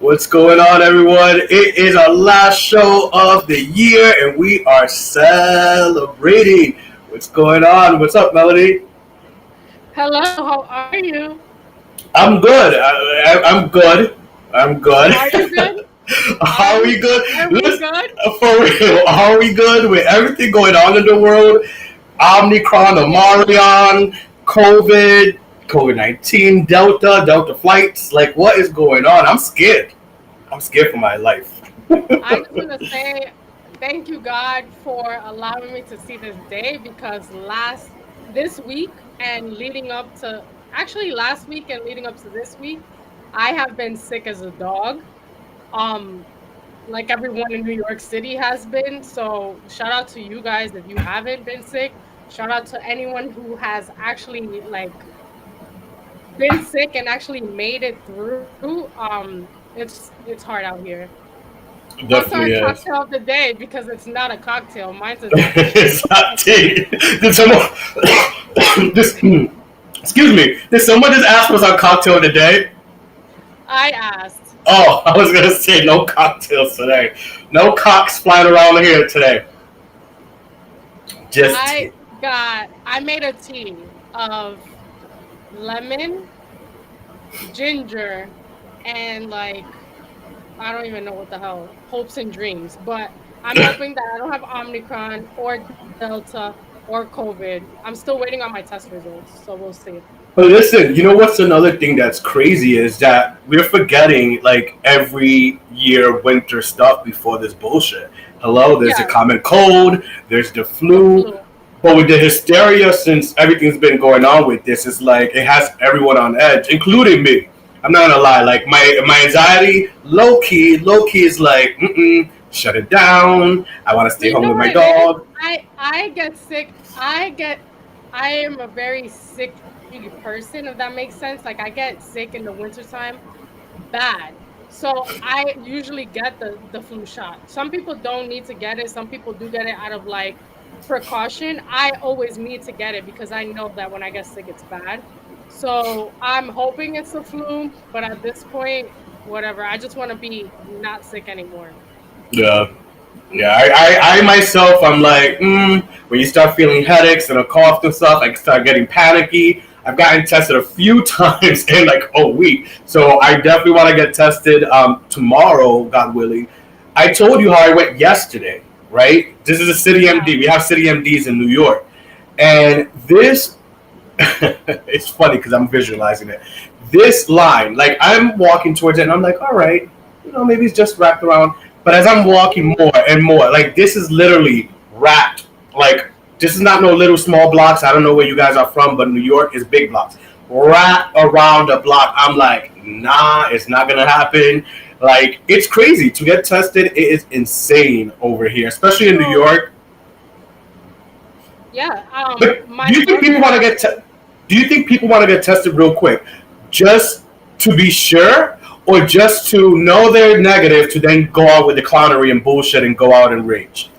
What's going on, everyone? It is our last show of the year, and we are celebrating. What's going on? What's up, Melody? Hello, how are you? I'm good. I'm good. I'm good. Are you good? Are we good? Are we Let's, good? for real, are we good with everything going on in the world? Omicron, Omarion, COVID 19, Delta flights. Like, what is going on? I'm scared. I'm scared for my life. I just want to say thank you, God, for allowing me to see this day because this week and leading up to last week and leading up to this week, I have been sick as a dog. Um, like everyone in New York City has been. So shout out to you guys if you haven't been sick. Shout out to anyone who has actually been sick and actually made it through. It's hard out here. What's our Definitely is. cocktail of the day? Because it's not a cocktail. Mine's a tea. It's not tea. Did someone this excuse me? Did someone just ask what's our cocktail today? I asked. Oh, I was gonna say no cocktails today. No cocks flying around here today. Just tea. I made a tea of lemon, ginger, and I don't even know what the hell, hopes and dreams. But I'm hoping that I don't have Omicron or Delta or COVID. I'm still waiting on my test results, so we'll see. But listen, you know what's another thing that's crazy is that we're forgetting like every year winter stuff before this bullshit. Hello, there's the Yeah, common cold, there's the the flu, flu. but with the hysteria since everything's been going on with this, it's like it has everyone on edge, including me. I'm not gonna lie, like my anxiety, low key is like, shut it down. I want to stay You home know with what my it is? dog. I get sick. I am a very sicky person, if that makes sense. Like I get sick in the wintertime bad. So I usually get the flu shot. Some people don't need to get it. Some people do get it out of precaution. I always need to get it because I know that when I get sick it's bad. So I'm hoping it's the flu, but at this point, whatever. I just want to be not sick anymore. Yeah. Yeah, I myself, I'm like, when you start feeling headaches and a cough and stuff, I start getting panicky. I've gotten tested a few times in like a week, so I definitely want to get tested tomorrow, God willing. I told you how I went yesterday, right? This is a city Yeah. MD. We have city MDs in New York, and this it's funny because I'm visualizing it. This line, like I'm walking towards it, and I'm like, all right, maybe it's just wrapped around. But as I'm walking more and more, like this is literally wrapped. Like this is not no little small blocks. I don't know where you guys are from, but New York is big blocks. Wrapped around the block. I'm like, nah, it's not gonna happen. Like it's crazy to get tested. It is insane over here, especially in New So York. yeah, But my do you think people partner want to has. get? Do you think people want to get tested real quick, just to be sure, or just to know they're negative to then go out with the clownery and bullshit and go out and rage?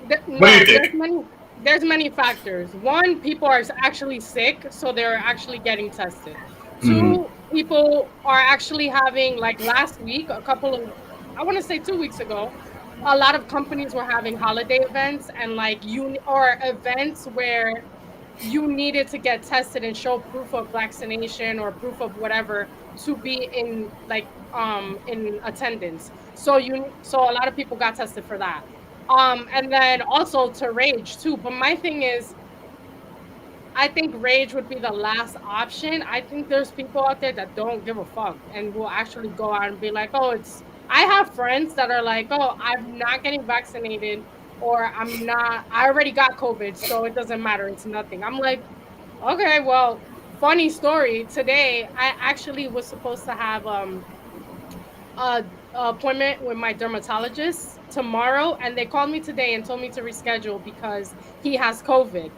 What do you No, think? there's many factors. One, people are actually sick, so they're actually getting tested. Hmm. Two, people are actually having last week, I want to say 2 weeks ago, a lot of companies were having holiday events and or events where you needed to get tested and show proof of vaccination or proof of whatever to be in attendance. So a lot of people got tested for that. And then also to rage too. But my thing is, I think rage would be the last option. I think there's people out there that don't give a fuck and will actually go out and be like, oh, it's. I have friends that are like, oh, I'm not getting vaccinated or I already got COVID, so it doesn't matter. It's nothing. I'm like, okay, well, funny story. Today, I actually was supposed to have a appointment with my dermatologist tomorrow, and they called me today and told me to reschedule because he has COVID.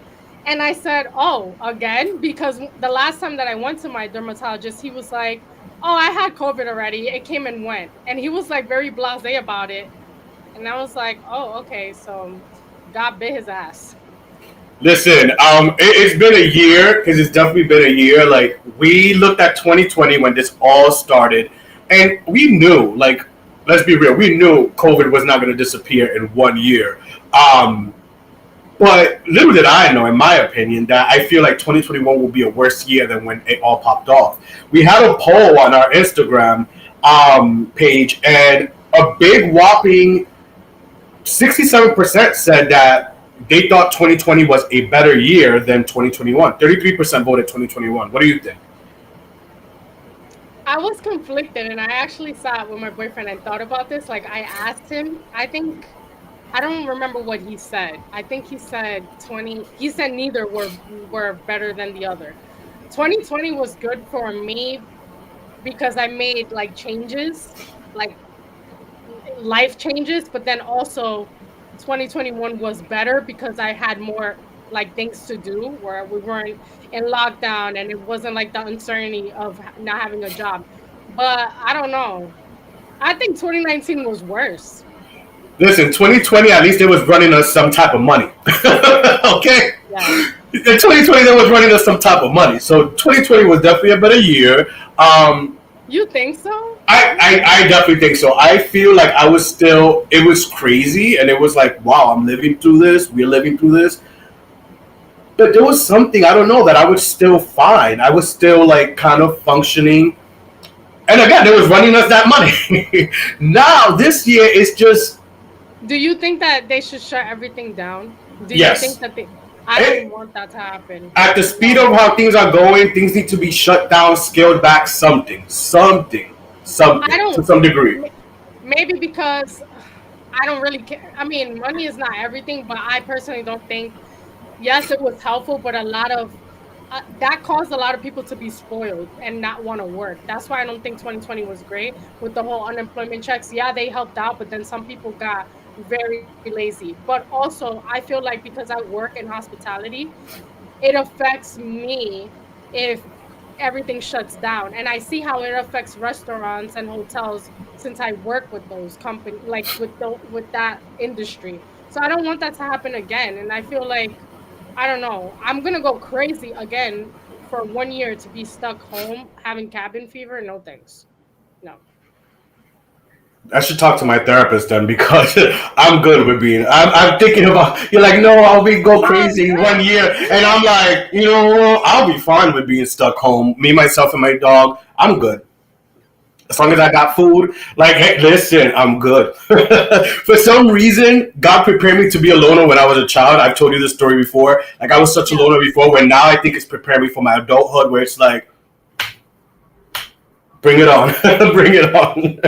And I said, "Oh, again?" Because the last time that I went to my dermatologist, he was like, "Oh, I had COVID already. It came and went." And he was like very blasé about it. And I was like, "Oh, okay." So God bit his ass. Listen, it's been a year because it's definitely been a year. Like we looked at 2020 when this all started. And we knew, like, let's be real, we knew COVID was not going to disappear in 1 year. But little did I know, in my opinion, that I feel like 2021 will be a worse year than when it all popped off. We had a poll on our Instagram page, and a big whopping 67% said that they thought 2020 was a better year than 2021. 33% voted 2021. What do you think? I was conflicted, and I actually sat with my boyfriend and thought about this. Like, I asked him, I don't remember what he said. I think he said 20. He said neither were better than the other. 2020 was good for me because I made like changes, like life changes, but then also 2021 was better because I had more like things to do where we weren't in lockdown and it wasn't like the uncertainty of not having a job. But I don't know. I think 2019 was worse. Listen, 2020, at least it was running us some type of money. Okay? Yeah. In 2020, they was running us some type of money. So 2020 was definitely a better year. You think so? I definitely think so. I feel like it was crazy, and it was like, wow, I'm living through this. We're living through this. But there was something, I don't know, that I was still fine. I was still like kind of functioning. And again, they was running us that money. Now, this year, it's just... Do you think that they should shut everything down? Do Yes. you think that I don't want that to happen. At the speed of how things are going, things need to be shut down, scaled back, something to some degree. Maybe because I don't really care. I mean, money is not everything, but I personally don't think, yes, it was helpful, but a lot of that caused a lot of people to be spoiled and not want to work. That's why I don't think 2020 was great with the whole unemployment checks. Yeah, they helped out, but then some people got very lazy. But also, I feel like because I work in hospitality, it affects me if everything shuts down. And I see how it affects restaurants and hotels since I work with those companies, like with that industry. So I don't want that to happen again. And I feel like, I don't know, I'm going to go crazy again for 1 year to be stuck home having cabin fever. No thanks. No. I should talk to my therapist then, because I'm good with being. I'm thinking about. You're like, no, I'll be go crazy in 1 year, and I'm like, you know, I'll be fine with being stuck home. Me, myself, and my dog. I'm good. As long as I got food. Like, hey, listen, I'm good. For some reason, God prepared me to be a loner when I was a child. I've told you this story before. Like, I was such a loner before, where now I think it's preparing me for my adulthood, where it's like, bring it on, bring it on.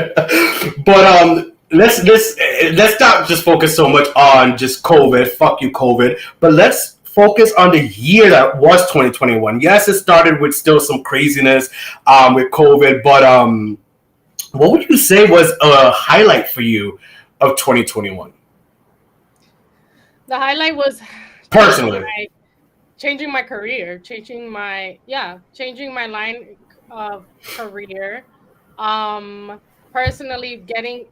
But let's not just focus so much on just COVID. Fuck you, COVID. But let's focus on the year that was 2021. Yes, it started with still some craziness with COVID, but what would you say was a highlight for you of 2021? The highlight was personally changing my career, changing my line of career. Personally getting,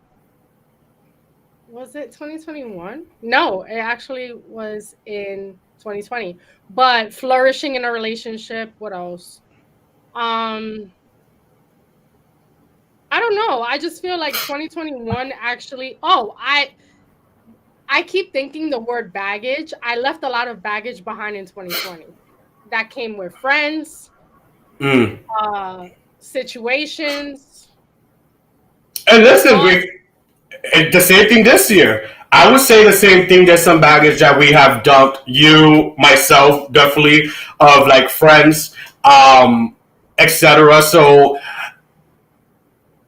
was it 2021? No, it actually was in 2020. But flourishing in a relationship. What else? I don't know. I just feel like 2021 actually. Oh, I keep thinking the word baggage. I left a lot of baggage behind in 2020. That came with friends, situations. And listen, the same thing this year. I would say the same thing. There's some baggage that we have dumped. You, myself, definitely, of like friends, etc. So,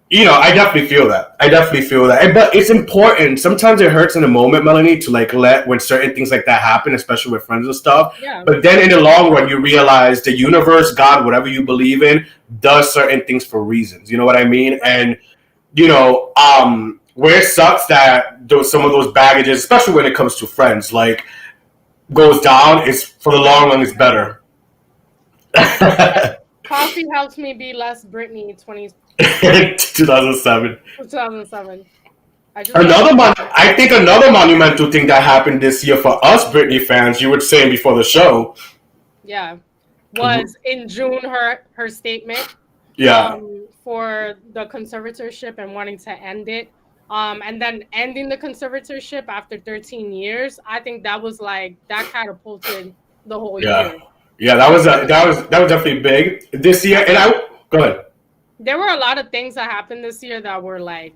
you know, I definitely feel that. But it's important. Sometimes it hurts in the moment, Melanie, to like let when certain things like that happen, especially with friends and stuff. Yeah. But then in the long run, you realize the universe, God, whatever you believe in, does certain things for reasons. You know what I mean? And, you know, where it sucks that some of those baggages, especially when it comes to friends, like goes down, is for the long run, it's better. Coffee helps me be less Britney 2007. 2007. I think another monumental thing that happened this year for us Britney fans, you were saying before the show. Yeah. Was in June her statement. Yeah. for the conservatorship and wanting to end it. And then ending the conservatorship after 13 years, I think that was like that catapulted the whole Yeah, year. yeah, that was definitely big this year. And I go ahead. There were a lot of things that happened this year that were like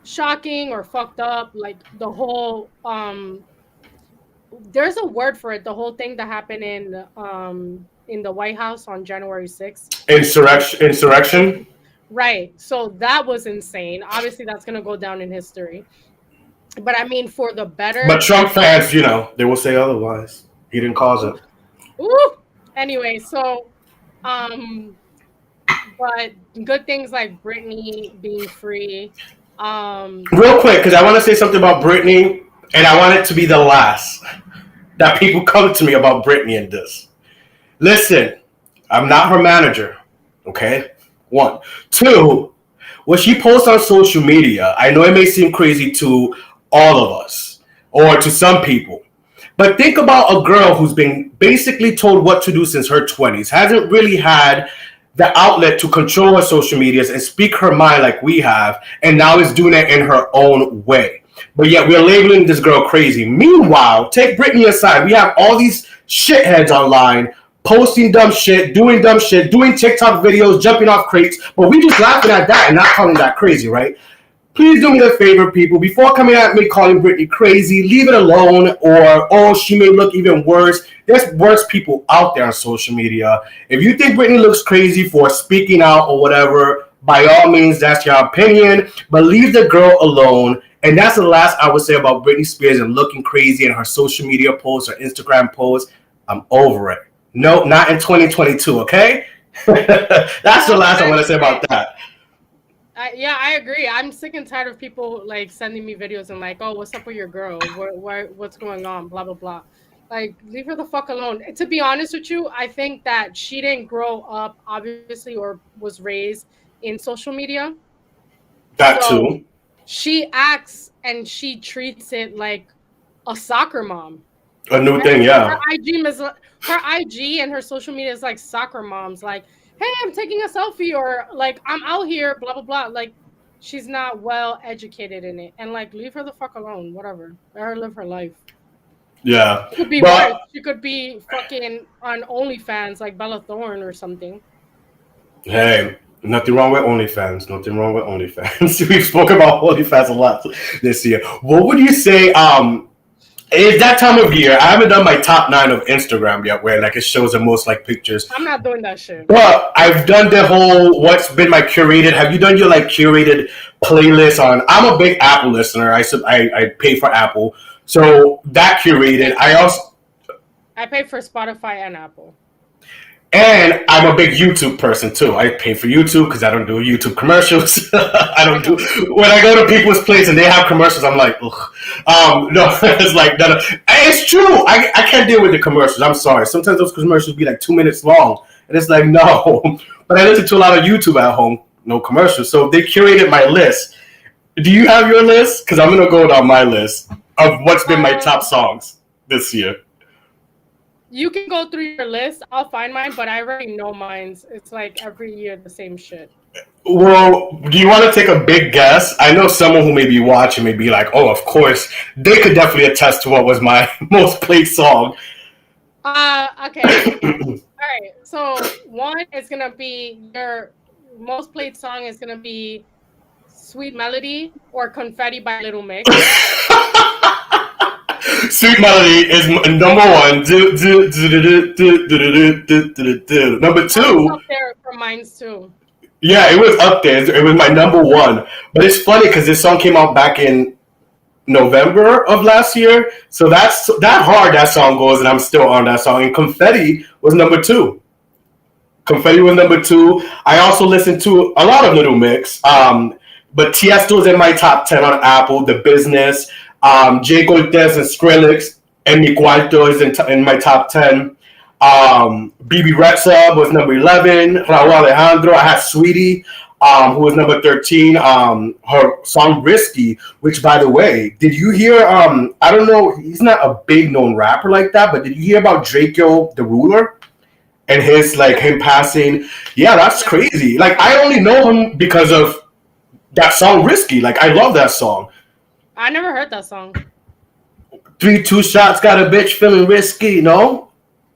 shocking or fucked up. Like the whole there's a word for it. The whole thing that happened in the White House on January 6th. Insurrection. Right. So that was insane. Obviously, that's gonna go down in history. But I mean, for the better. But Trump fans, they will say otherwise. He didn't cause it. Ooh. Anyway, so but good things like Britney being free. Real quick, because I want to say something about Britney, and I want it to be the last that people come to me about Britney and this. Listen, I'm not her manager, okay? 1. 2, what she posts on social media, I know it may seem crazy to all of us or to some people, but think about a girl who's been basically told what to do since her 20s, hasn't really had the outlet to control her social medias and speak her mind like we have, and now is doing it in her own way. But yet we're labeling this girl crazy. Meanwhile, take Britney aside. We have all these shitheads online posting dumb shit, doing TikTok videos, jumping off crates, but we just laughing at that and not calling that crazy, right? Please do me a favor, people. Before coming at me calling Britney crazy, leave it alone, or, oh, she may look even worse. There's worse people out there on social media. If you think Britney looks crazy for speaking out or whatever, by all means, that's your opinion, but leave the girl alone. And that's the last I would say about Britney Spears and looking crazy in her social media posts or Instagram posts. I'm over it. No, not in 2022, okay? That's the last I want to say about that. Yeah, I agree. I'm sick and tired of people like sending me videos and like, oh, what's up with your girl? What's going on? Blah blah blah. Like, leave her the fuck alone. To be honest with you, I think that she didn't grow up, obviously, or was raised in social media. That too. She acts and she treats it like a soccer mom. A new thing, yeah. Her IG and her social media is like soccer moms. Like, hey, I'm taking a selfie, or like I'm out here, blah blah blah. Like, she's not well educated in it, and like leave her the fuck alone. Whatever, let her live her life. Yeah, it could be worse. She could be fucking on OnlyFans like Bella Thorne or something. Hey, nothing wrong with OnlyFans. Nothing wrong with OnlyFans. We've spoken about OnlyFans a lot this year. What would you say? It's that time of year. I haven't done my top 9 of Instagram yet, where like it shows the most like pictures. I'm not doing that shit. But I've done the whole what's been my curated. Have you done your like curated playlist on? I'm a big Apple listener. I pay for Apple, so that curated. I pay for Spotify and Apple. And I'm a big YouTube person too. I pay for YouTube because I don't do YouTube commercials. I don't do when I go to people's place and they have commercials. I'm like, ugh. No, it's like no. It's true. I can't deal with the commercials. I'm sorry. Sometimes those commercials be like 2 minutes long, and it's like no. But I listen to a lot of YouTube at home. No commercials. So they curated my list. Do you have your list? Because I'm gonna go down my list of what's been my top songs this year. You can go through your list. I'll find mine, but I already know mine's. It's like every year the same shit. Well, do you want to take a big guess? I know someone who may be watching may be like, oh, of course. They could definitely attest to what was my most played song. Okay. All right. So one is going to be your most played song is going to be Sweet Melody or Confetti by Little Mix. Sweet Melody is number 1. Number 2. Up there for mine too. Yeah, it was up there. It was my number 1. But it's funny because this song came out back in November of last year. So that's that hard that song goes, and I'm still on that song. And Confetti was number 2. Confetti was number 2. I also listened to a lot of Little Mix. But Tiesto's in my top 10 on Apple. The Business. Jay Cortez and Skrillex and Mi Cuarto is in my top 10. BB Rexa was number 11. Raul Alejandro. I had Sweetie, who was number 13. Her song Risky, which, by the way, did you hear? I don't know. He's not a big known rapper like that, but did you hear about Draco the Ruler and his like him passing. Yeah, that's Yeah. crazy. Like I only know him because of that song "Risky." Like I love that song. I never heard that song. 3 2 shots, got a bitch feeling risky. No,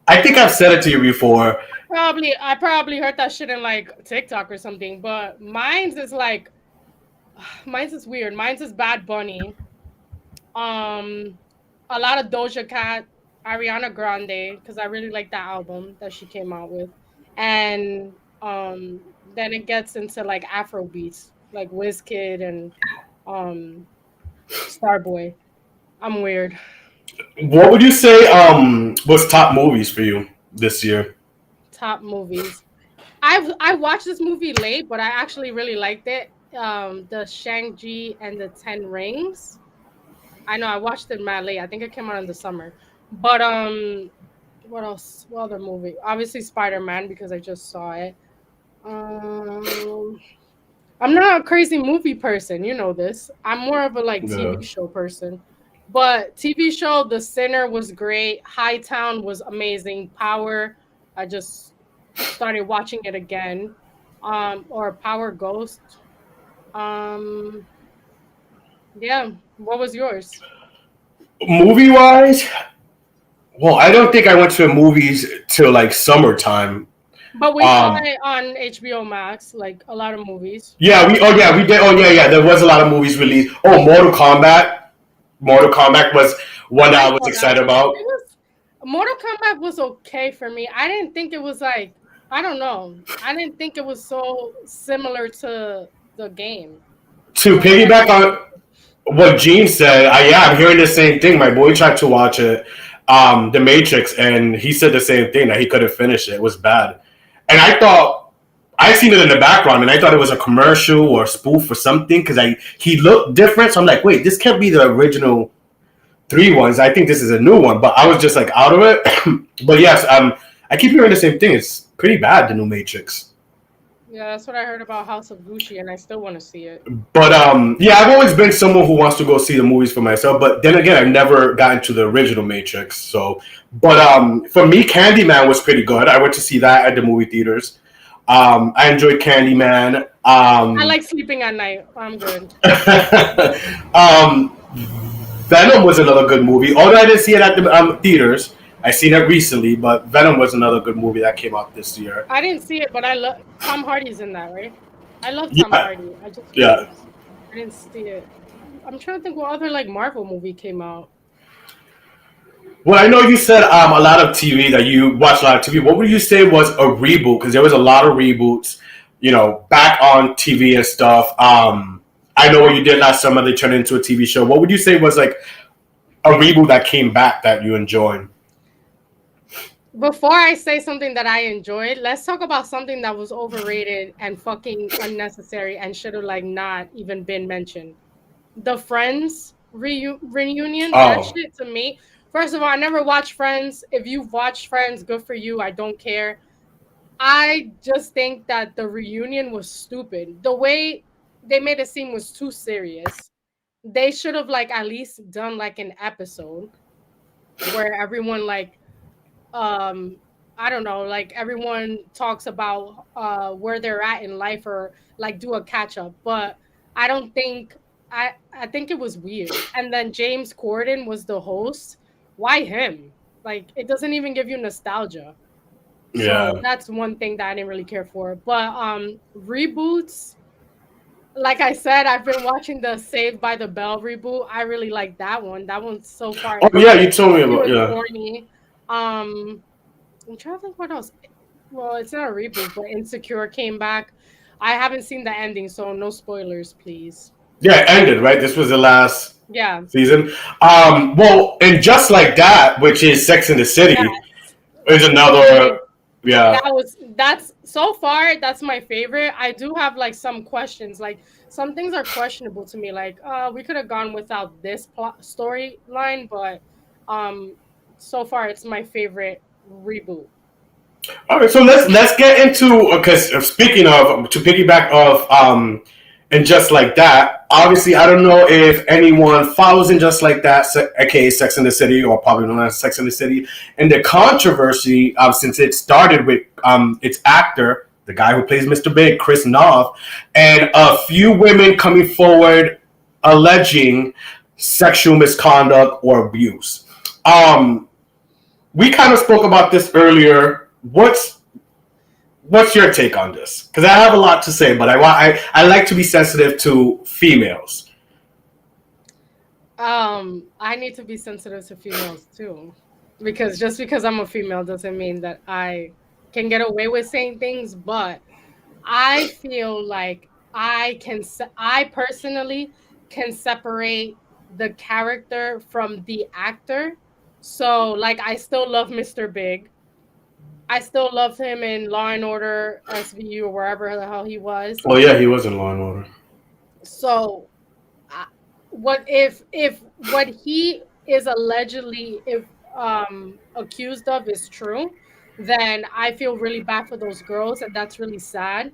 I think I've said it to you before. I probably heard that shit in like TikTok or something. But mine's is like, mine's is weird. Mine's is Bad Bunny. Um, a lot of Doja Cat, Ariana Grande, because I really like that album that she came out with, and then it gets into like Afro beats, like Wizkid and um Starboy. I'm weird. What would you say was top movies for you this year? Top movies. I watched this movie late, but I actually really liked it. The Shang-Chi and the Ten Rings. I know I watched it mad late. I think it came out in the summer. But what else? What other movie? Obviously Spider-Man because I just saw it. Um, I'm not a crazy movie person, you know this. I'm more of a like Yeah. TV show person. But TV show The Sinner was great. Hightown was amazing. Power, I just started watching it again. Or Power Ghost. Um, yeah. What was yours? Movie wise, well, I don't think I went to the movies till like summertime. But we saw Um, it on HBO Max, like a lot of movies. yeah, we did. Oh yeah, there was a lot of movies released. Oh, Mortal Kombat. Mortal Kombat was one that I I was saw that. excited about. It was Mortal Kombat was okay for me. I didn't think it was like I don't know. I didn't think it was so similar to the game. To What about piggyback you? on what Gene said, I'm hearing the same thing. My boy tried to watch it, The Matrix, and he said the same thing that he couldn't finish it. It was bad, and I thought I seen it in the background, and I thought it was a commercial or a spoof or something because I he looked different. So I'm like, wait, this can't be the original three ones. I think this is a new one, but I was just like out of it. But yes, I keep hearing the same thing. It's pretty bad, the new Matrix. Yeah, that's what I heard about House of Gucci, and I still want to see it. But yeah, I've always been someone who wants to go see the movies for myself. But then again, I've never gotten to the original Matrix. So, but for me, Candyman was pretty good. I went to see that at the movie theaters. I enjoyed Candyman. I like sleeping at night. I'm good. um, Venom was another good movie. Although I didn't see it at the theaters, I seen it recently. But Venom was another good movie that came out this year. I didn't see it, but I love Tom Hardy's in that, right? I love Tom Yeah, Hardy. yeah. I didn't see it. I'm trying to think what other like Marvel movie came out. Well, I know you said a lot of TV that you watch a lot of TV. What would you say was a reboot? Because there was a lot of reboots, back on TV and stuff. I know what you did last summer. They turned it into a TV show. What would you say was like a reboot that came back that you enjoyed? Before I say something that I enjoyed, let's talk about something that was overrated and fucking unnecessary and should have like not even been mentioned. The Friends reunion, that Oh, shit to me. First of all, I never watched Friends. If you've watched Friends, good for you. I don't care. I just think that the reunion was stupid. The way they made it seem was too serious. They should have like at least done like an episode where everyone like um I don't know, like everyone talks about where they're at in life or like do a catch up. But I don't think I think it was weird. And then James Corden was the host. Why him? Like it doesn't even give you nostalgia. So yeah. that's one thing that I didn't really care for. But reboots, like I said, I've been watching the Saved by the Bell reboot. I really like that one. That one's so far Oh, yeah. You told me it about was yeah. corny. Um, I'm trying to think what else. Well, it's not a reboot, but Insecure came back. I haven't seen the ending, so no spoilers, please. Yeah, it ended right. This was the last Yeah, season. Well, and just like that, which is Sex in the yeah. City, is Okay, another. Yeah. that's so far that's my favorite. I do have like some questions. Like some things are questionable to me. Like we could have gone without this plot storyline, but um, so far it's my favorite reboot. All right, so let's get into because speaking of to piggyback of and Just Like That. Obviously, I don't know if anyone follows in Just Like That, aka Sex and the City, or probably known as Sex and the City. And the controversy, since it started with its actor, the guy who plays Mr. Big, Chris Noth, and a few women coming forward alleging sexual misconduct or abuse. We kind of spoke about this earlier. What's your take on this? Because I have a lot to say, but I like to be sensitive to females. I need to be sensitive to females too, because just because I'm a female doesn't mean that I can get away with saying things. But I feel like I personally can separate the character from the actor. So, like, I still love Mr. Big. I still loved him in Law and Order SVU or wherever the hell he was. Oh yeah, he was in Law and Order. So, what if what he is allegedly accused of is true, then I feel really bad for those girls, and that's really sad.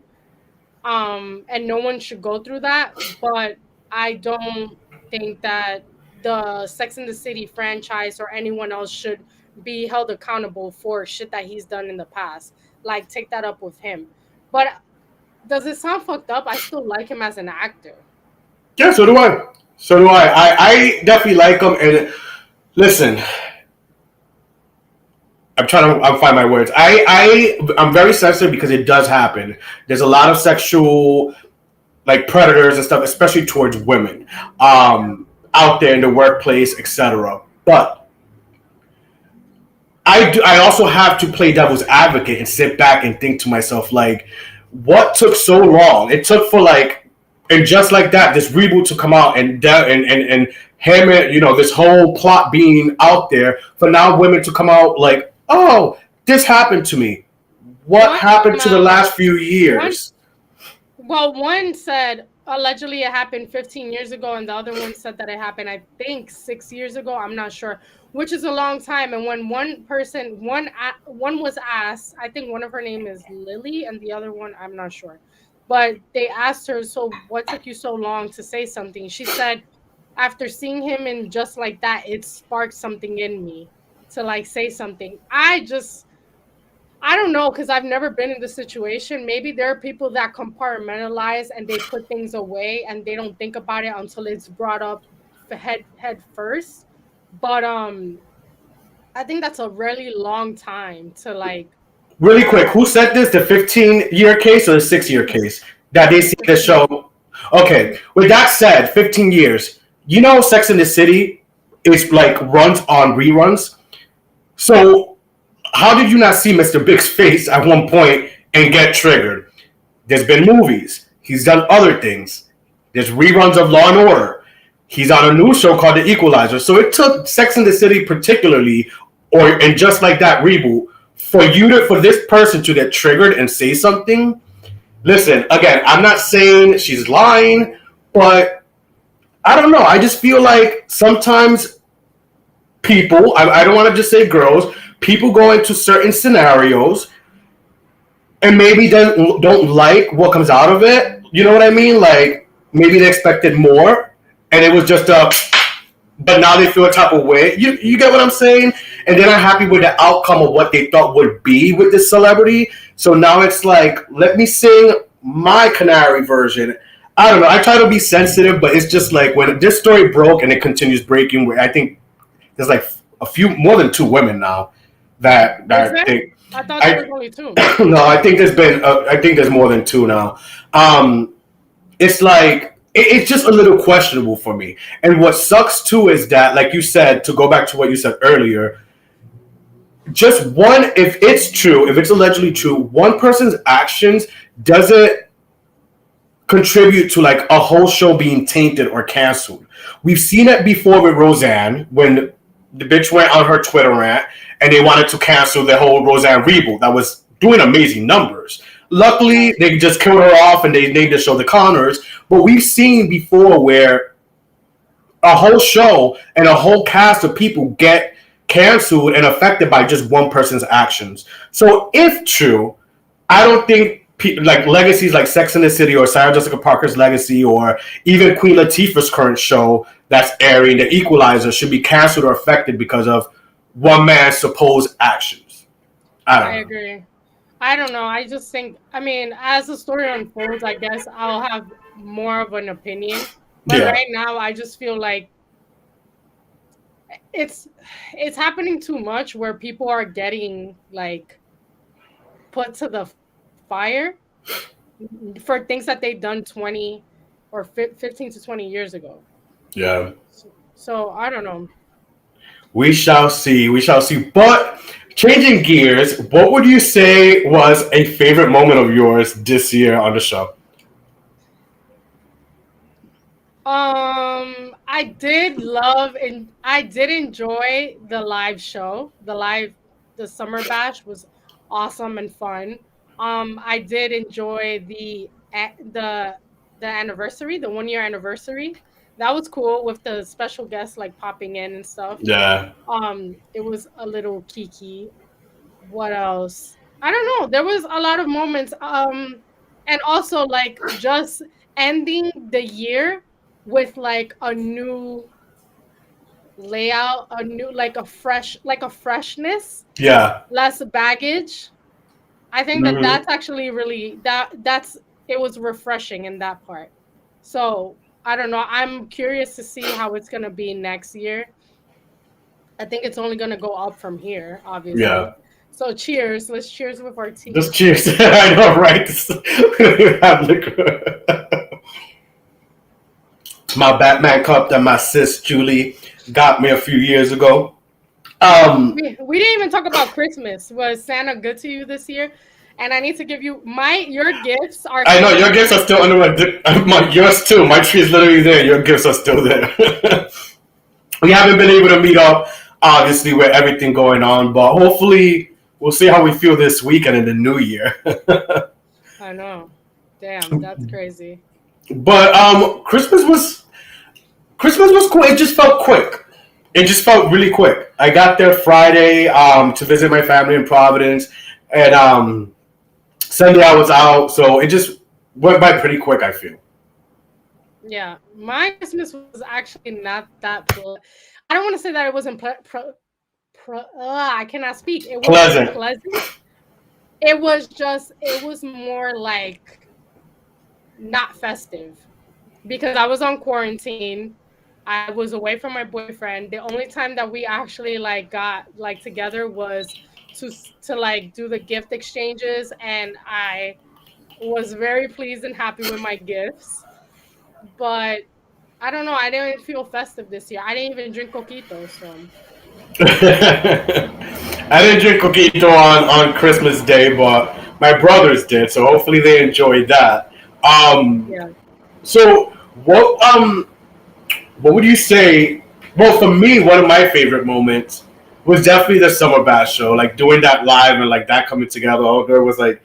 And no one should go through that. But I don't think that the Sex and the City franchise or anyone else should be held accountable for shit that he's done in the past. Like, take that up with him. But does it sound fucked up? I still like him as an actor. Yeah, so do I. I definitely like him. And listen, I'm trying to find my words. I'm very sensitive because it does happen. There's a lot of sexual, like, predators and stuff, especially towards women, out there in the workplace, etc. But I also have to play devil's advocate and sit back and think to myself, like, what took so long? It took for, like, and Just Like That, this reboot to come out and him and, you know, this whole plot being out there for now women to come out like, oh, this happened to me. What happened to the last few years? One said allegedly it happened 15 years ago, and the other one said that it happened, I think, 6 years ago. I'm not sure, which is a long time. And when one was asked, I think one of her name is Lily, and the other one, I'm not sure. But they asked her, so what took you so long to say something? She said, after seeing him in Just Like That, it sparked something in me to, like, say something. I don't know, because I've never been in this situation. Maybe there are people that compartmentalize and they put things away and they don't think about it until it's brought up head first. But I think that's a really long time to, like. Really quick, who said this? The 15-year case or the 6-year case that they see the show? Okay, with that said, 15 years. You know, Sex and the City is, like, runs on reruns. So how did you not see Mr. Big's face at one point and get triggered? There's been movies. He's done other things. There's reruns of Law and Order. He's on a new show called The Equalizer. So it took Sex and the City particularly, and Just Like That reboot, for this person to get triggered and say something. Listen, again, I'm not saying she's lying, but I don't know. I just feel like sometimes people, I don't want to just say girls, people go into certain scenarios and maybe don't like what comes out of it. You know what I mean? Like, maybe they expected more and it was just but now they feel a type of way. You get what I'm saying? And they're not happy with the outcome of what they thought would be with this celebrity. So now it's like, let me sing my canary version. I don't know. I try to be sensitive, but it's just like when this story broke and it continues breaking, where I think there's like more than 2 women now that think. I thought there was only 2. No, I think there's more than 2 now. It's like, it's just a little questionable for me. And what sucks too is that, like you said, to go back to what you said earlier, just one, if it's true, if it's allegedly true, one person's actions doesn't contribute to, like, a whole show being tainted or canceled. We've seen it before with Roseanne when the bitch went on her Twitter rant and they wanted to cancel the whole Roseanne reboot that was doing amazing numbers. Luckily, they just killed her off and they named the show The Connors. But we've seen before where a whole show and a whole cast of people get canceled and affected by just one person's actions. So if true, I don't think like legacies like Sex and the City or Sarah Jessica Parker's legacy or even Queen Latifah's current show that's airing, The Equalizer, should be canceled or affected because of one man's supposed actions. I don't I know. agree. I don't know. I just think, I mean, as the story unfolds, I guess I'll have more of an opinion. But Yeah. right now, I just feel like it's it's happening too much where people are getting like put to the fire for things that they've done 20 or 15 to 20 years ago. Yeah. So I don't know. We shall see. We shall see. But changing gears, what would you say was a favorite moment of yours this year on the show? I did love and I did enjoy the live show. The Summer Bash was awesome and fun. I did enjoy the anniversary, the 1 year anniversary. That was cool with the special guests like popping in and stuff. Yeah. It was a little kiki. What else? I don't know. There was a lot of moments. And also like just ending the year with like a new layout, a new like a freshness, Yeah. less baggage. I think that Hmm. that's actually really that's it was refreshing in that part. So I don't know. I'm curious to see how it's gonna be next year. I think it's only gonna go up from here, Yeah. obviously. So cheers. Let's cheers with our Just tea. cheers. I know, right? We don't even have liquor. My Batman cup that my sis Julie got me a few years ago. Um, We didn't even talk about Christmas. Was Santa good to you this year? And I need to give you your gifts are I know still your gifts are still under yours too. My tree is literally there. Your gifts are still there. We haven't been able to meet up, obviously, with everything going on, but hopefully we'll see how we feel this weekend in the new year. I know. Damn, that's crazy. But Christmas was cool. It just felt quick. It just felt really quick. I got there Friday to visit my family in Providence, and Sunday I was out, so it just went by pretty quick. I feel Yeah, my Christmas was actually not that. I don't want to say that it wasn't. I cannot speak. It wasn't pleasant. pleasant. It was just. It was more like not festive because I was on quarantine. I was away from my boyfriend. The only time that we actually like got like together was to like do the gift exchanges, and I was very pleased and happy with my gifts. But I don't know. I didn't feel festive this year. I didn't even drink coquito. So I didn't drink coquito on Christmas Day, but my brothers did, so hopefully they enjoyed that. Um, yeah, so what would you say? Well, for me, one of my favorite moments was definitely the Summer Bash show, like doing that live and like that coming together. Oh, there was like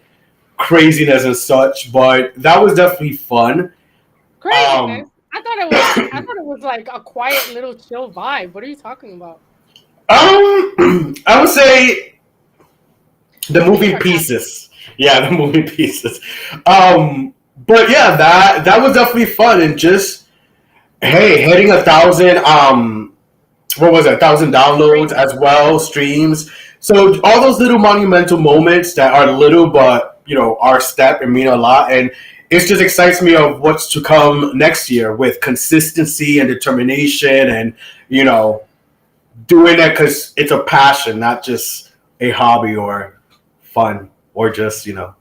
craziness and such, but that was definitely fun. craziness. Um, I thought it was. I thought it was like a quiet little chill vibe. What are you talking about? I would say the I'm being moving sarcastic. pieces. Yeah, the moving pieces. But yeah, that was definitely fun and just hey, hitting 1,000. What was it? 1,000 downloads Stream. as well, streams. So all those little monumental moments that are little, but are a step and mean a lot. And it just excites me of what's to come next year with consistency and determination, and you know doing it because it's a passion, not just a hobby or fun or just to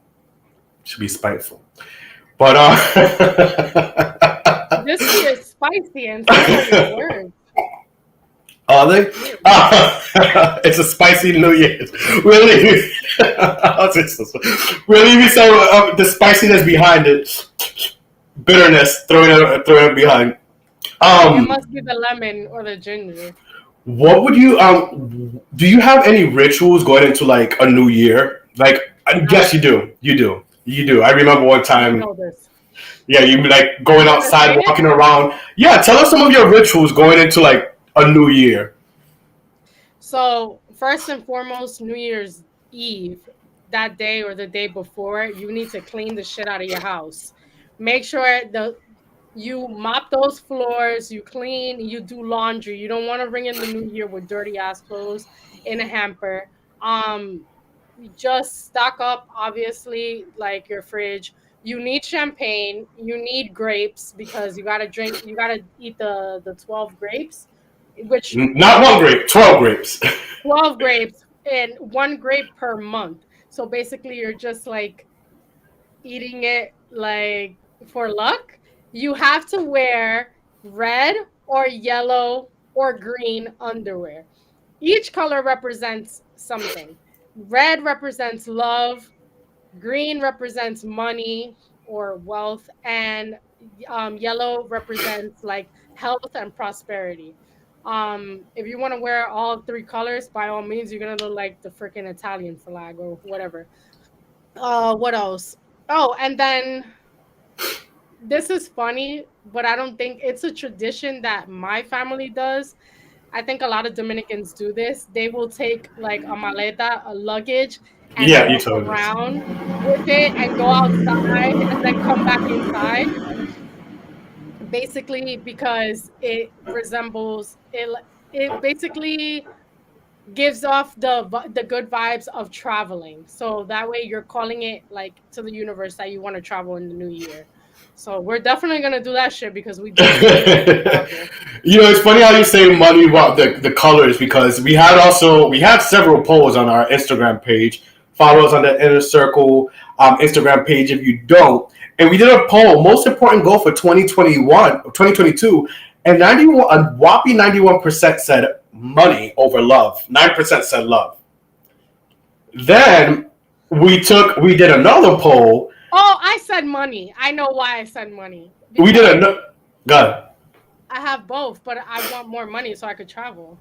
be spiteful. But This tea is spicy and so are your words. are they? Ew. It's a spicy New Year's. We'll leave. We'll leave you some of the spiciness behind it, bitterness. Throw it behind. It Um, must be the lemon or the ginger. what would you Do you have any rituals going into like a new year? Like, yes, you do. You do. You do. I remember one You time. know this. Yeah, you like going You wanna say outside, it? walking around. Yeah, tell us some of your rituals going into like a new year. So first and foremost, New Year's Eve. that day or the day before, you need to clean the shit out of your house. Make sure you mop those floors, you clean, you do laundry. You don't want to ring in the new year with dirty ass clothes in a hamper. You just stock up, obviously, like your fridge. You need champagne. You need grapes because you gotta drink. You gotta eat the 12 grapes, which Not one grape, 12 grapes. 12 grapes and 1 grape per month. So basically, you're just like eating it like for luck. You have to wear red or yellow or green underwear. Each color represents something. Red represents love, green represents money or wealth, and yellow represents like health and prosperity. If you want to wear all 3 colors, by all means, you're gonna look like the freaking Italian flag or whatever. What else? Oh, and then this is funny, but I don't think it's a tradition that my family does. I think a lot of Dominicans do this. They will take like a maleta, a luggage, and Yeah, you walk told us. around with it and go outside and then come back inside. Basically, because it resembles it. It basically gives off the good vibes of traveling. So that way, you're calling it like to the universe that you want to travel in the new year. So we're definitely gonna do that shit because we definitely want to travel. It's funny how you say money about the colors because we have several polls on our Instagram page. Follow us on the Inner Circle Instagram page if you don't. And we did a poll, most important goal for 2022, and a whopping 91% said money over love. 9% said love. Then we did another poll. Oh, I said money. I know why I said money. We did another. Go. I have both, but I want more money so I could travel.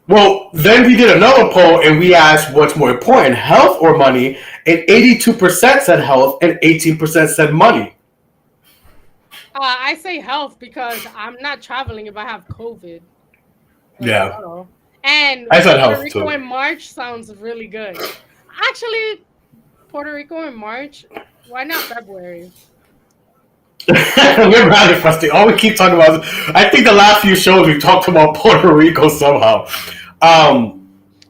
Well, then we did another poll and we asked what's more important, health or money, and 82% said health and 18% said money. I say health because I'm not traveling if I have COVID. Yeah. And I said health Puerto Rico too. in March sounds really good. Actually, Puerto Rico in March. Why not February? We're rather frustrated. All we keep talking about is, I think the last few shows we've talked about Puerto Rico somehow.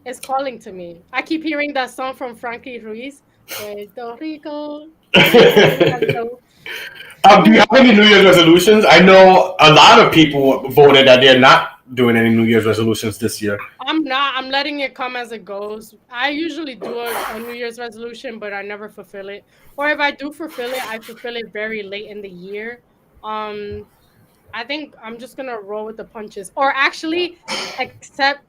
It's calling to me. I keep hearing that song from Frankie Ruiz. Puerto Rico. Do you have any New Year's resolutions? I know a lot of people voted that they're not doing any New Year's resolutions this year. I'm not. I'm letting it come as it goes. I usually do a New Year's resolution, but I never fulfill it. Or if I do fulfill it, I fulfill it very late in the year. I think I'm just gonna roll with the punches, or actually accept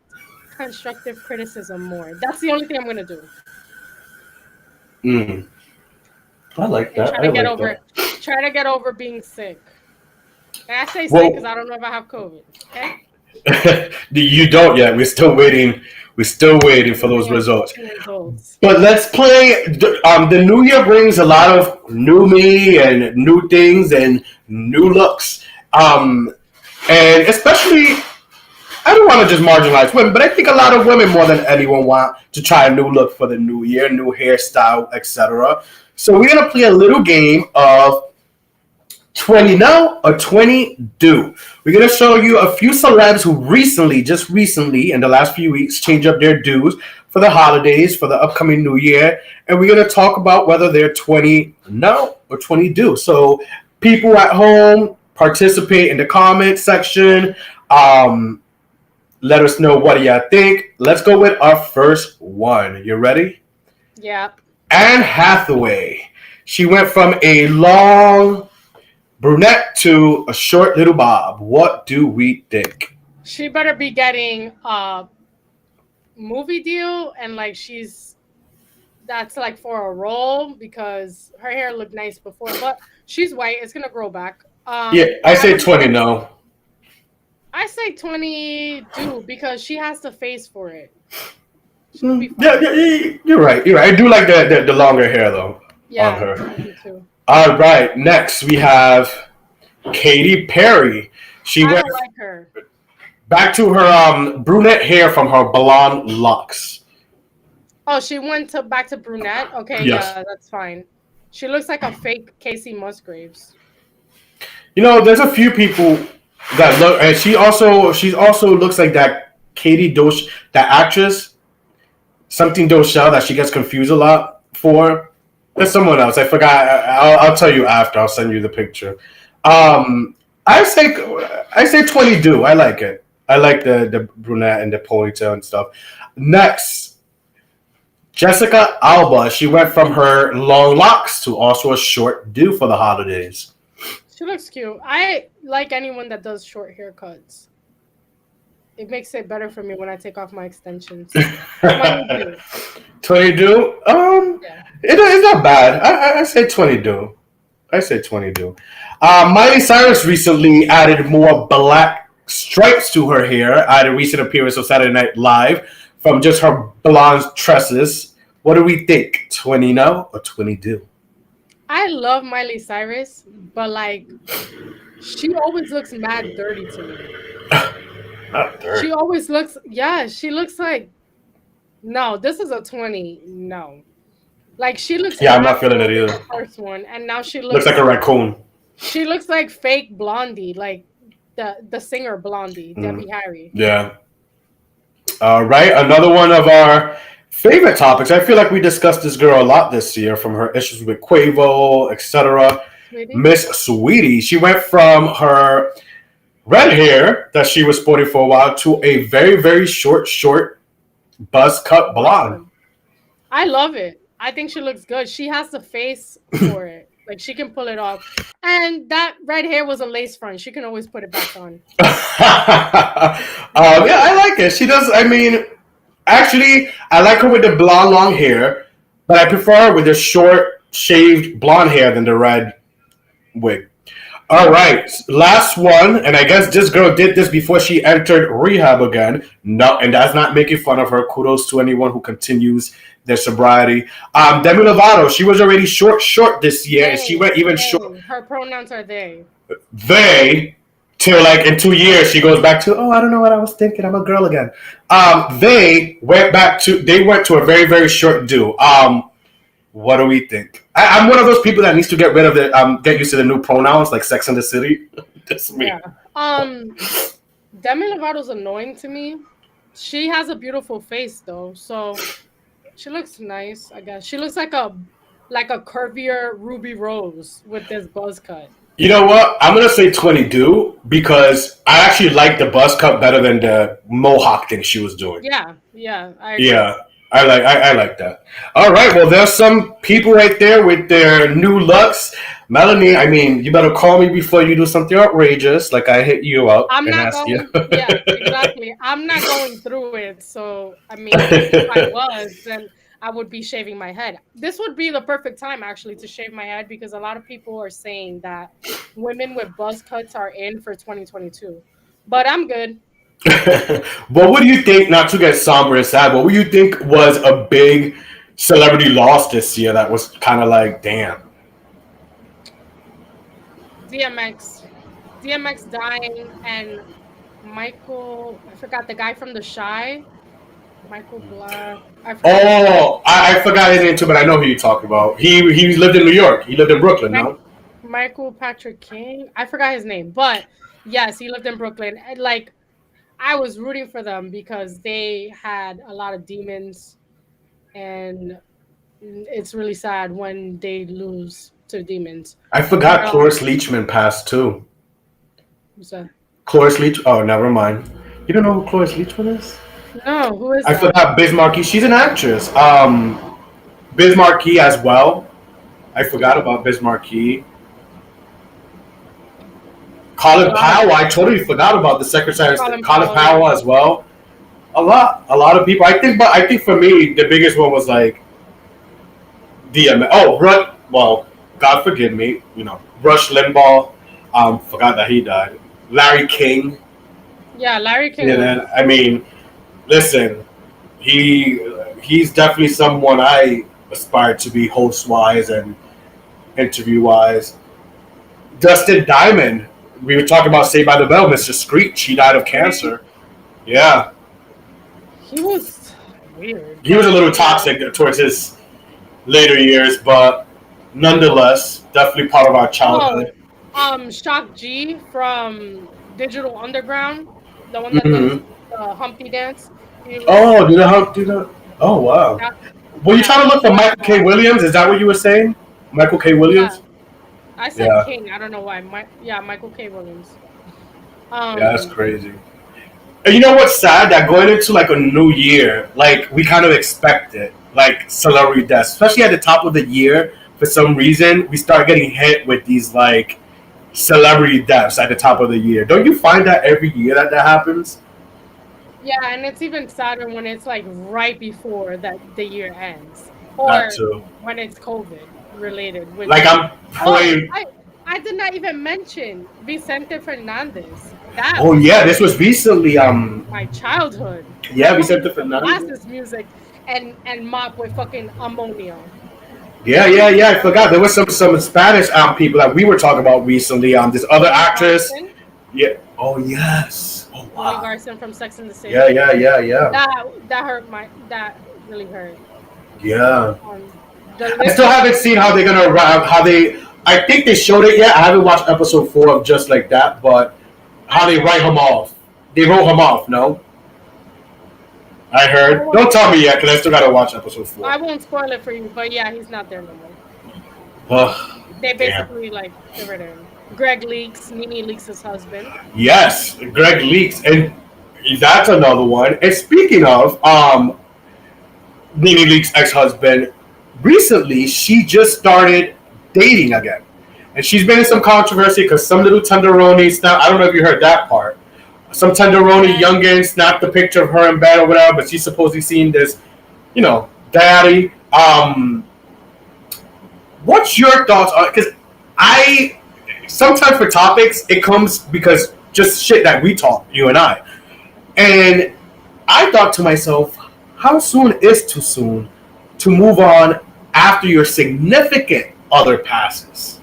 constructive criticism more. That's the only thing I'm gonna do. I like And that. I like that. try to get over being sick. And I say Well- sick because I don't know if I have COVID. Okay. You don't yet. We're still waiting. We're still waiting for those results. Results. But let's play. The new year brings a lot of new me and new things and new looks. And especially, I don't want to just marginalize women, but I think a lot of women more than anyone want to try a new look for the new year, new hairstyle, etc. So we're gonna play a little game of 20 know or 20 do. We're going to show you a few celebs who just recently, in the last few weeks, changed up their do's for the holidays, for the upcoming new year. And we're going to talk about whether they're 20 know or 20 do. So people at home, participate in the comment section. Let us know what you think. Let's go with our first one. You ready? Yeah. Anne Hathaway. She went from a long brunette to a short little bob. What do we think? She better be getting a movie deal, and like that's like for a role because her hair looked nice before, but she's white. It's gonna grow back. Yeah, I say 20 no. I say 20 do because she has the face for it. Yeah, you're right. I do like the longer hair though on her. Me too. All right, next we have Katy Perry. She I went don't like her. back to her brunette hair from her blonde locks. Oh, she went to back to brunette. Okay, Yes. yeah, that's fine. She looks like a fake Casey Musgraves. You know, there's a few people that look, and she also looks like that Katie Dosh, that actress, something Doshell that she gets confused a lot for. There's someone else. I forgot. I'll tell you after. I'll send you the picture. Um, I say I say 20 do. I like it. I like the brunette and the ponytail and stuff. Next, Jessica Alba. She went from her long locks to also a short do for the holidays. She looks cute. I like anyone that does short haircuts. It makes it better for me when I take off my extensions. 20 do. 20 do. Yeah. It's not bad. I say 20 do. I say 20 do. Miley Cyrus recently added more black stripes to her hair at a recent appearance on Saturday Night Live from just her blonde tresses. What do we think? 20 no or 20 do? I love Miley Cyrus, but like she always looks mad dirty to me. Not She dirty. always looks, yeah, she looks like, no, this is a 20. No. Like she looks Yeah, I'm not feeling it natural in the either. first one, and now Looks like a raccoon. she looks like fake Blondie, like the singer Blondie, Mm, Debbie Harry. yeah. All right. Another one of our favorite topics. I feel like we discussed this girl a lot this year, from her issues with Quavo, etc. Sweetie. Miss Sweetie. She went from her red hair that she was sporting for a while to a very, very short buzz cut blonde. Awesome. I love it. I think she looks good. She has the face for it. Like she can pull it off. And that red hair was a lace front. She can always put it back on. Yeah, I like it. She does. I mean, actually, I like her with the blonde long hair, but I prefer her with the short shaved blonde hair than the red wig. All right, last one, and I guess this girl did this before she entered rehab again. No, and that's not making fun of her. Kudos to anyone who continues their sobriety. Demi Lovato, she was already short this year, and she went even short. They. Her pronouns are they. They, till like in 2 years, she goes back to, oh, I don't know what I was thinking. I'm a girl again. They went to a very, very short do. What do we think? I'm one of those people that needs to get rid of get used to the new pronouns like Sex and the City. That's me. Yeah. Demi Lovato's annoying to me. She has a beautiful face though, so she looks nice, I guess. She looks like a curvier Ruby Rose with this buzz cut. You know what? I'm gonna say 20 do because I actually like the buzz cut better than the mohawk thing she was doing. Yeah, I agree. Yeah, I like that. All right, well, there's some people right there with their new looks. Melanie, I mean, you better call me before you do something outrageous, like I hit you up I'm and not ask you. going. Yeah, exactly. I'm not going through it. So I mean, if I was, then I would be shaving my head. This would be the perfect time actually to shave my head because a lot of people are saying that women with buzz cuts are in for 2022. But I'm good. What would you think? Not to get somber and sad, what would you think was a big celebrity loss this year that was kind of like, damn? DMX, DMX dying, and Michael. I forgot the guy from The Shy. Michael Black. I forgot his name. Oh, I forgot his name too, but I know who you're talking about. He lived in New York. He lived in Brooklyn, Mike, no? Michael Patrick King. I forgot his name, but yes, he lived in Brooklyn. And like I was rooting for them because they had a lot of demons, and it's really sad when they lose to demons. I But forgot Cloris Leachman passed too. so, Cloris Leach. Oh, never mind. You don't know who Cloris Leachman is? no, who is I that? forgot Biz Markie. She's an actress. Biz Markie as well. I forgot about Biz Markie. Colin Wow, Powell. I totally forgot about the Secretary of State. Colin Colin Powell. Powell Yeah, as well. A lot of people. I think for me, the biggest one was like DMX. Oh, well, God forgive me. You know, Rush Limbaugh. Forgot that he died. Larry King. yeah. Larry King And was then, I mean, listen, he's definitely someone I aspire to be host wise and interview wise. Dustin Diamond. We were talking about Saved by the Bell, Mr. Screech. He died of great. cancer. Yeah. He was weird. He was a little toxic towards his later years, but nonetheless, definitely part of our childhood. Shock G from Digital Underground, the one that does Hmm. the Humpty dance. He was Oh, do that? Oh, wow. that, Were you yeah, trying to look for Michael K. that. Williams? Is that what you were saying? Michael K. Yeah. Williams? I said Yeah, King. I don't know why. Michael K. Williams. yeah, that's Um, crazy. And you know what's sad? That going into like a new year, like we kind of expect it, like celebrity deaths, especially at the top of the year. For some reason, we start getting hit with these like celebrity deaths at the top of the year. Don't you find that every year that happens? yeah, and it's even sadder when it's like right before that the year ends, That or too. when it's COVID related. Like Which I'm oh, praying. I did not even mention Vicente Fernandez. That Oh was yeah, like this was recently. my childhood. Yeah, Fucking Vicente Fernandez. Glasses music and mop with fucking ammonia. Yeah, yeah, yeah. I forgot there was some Spanish people that we were talking about recently. This other Lily actress. Garson, Yeah. Oh yes. Oh Lily wow. Garson from Sex and the Yeah, City. yeah, yeah, yeah, That hurt that really hurt. yeah. Um, the I list still of haven't seen how they're gonna wrap. How they? I think they showed it yet. I haven't watched episode 4 of Just Like That, but I how they saw write it. him off. They wrote him off. No, I I heard. won't Don't tell me yet, because I still gotta watch episode 4. I won't spoil it for you, but yeah, he's not there no more. Ugh, They damn. basically like get rid of him. Greg Leaks, Nene Leaks' husband. Yes, Greg Leaks, and that's another one. And speaking of Nene Leaks' ex-husband, recently she just started dating again, and she's been in some controversy because some little tenderoni snap. I don't know if you heard that part. Some tenderoni Yeah. youngin snapped a picture of her in bed or whatever, but she's supposedly seen this, daddy. What's your thoughts on? Because I sometimes for topics it comes because just shit that we talk, you and I, and I thought to myself, how soon is too soon to move on after your significant other passes?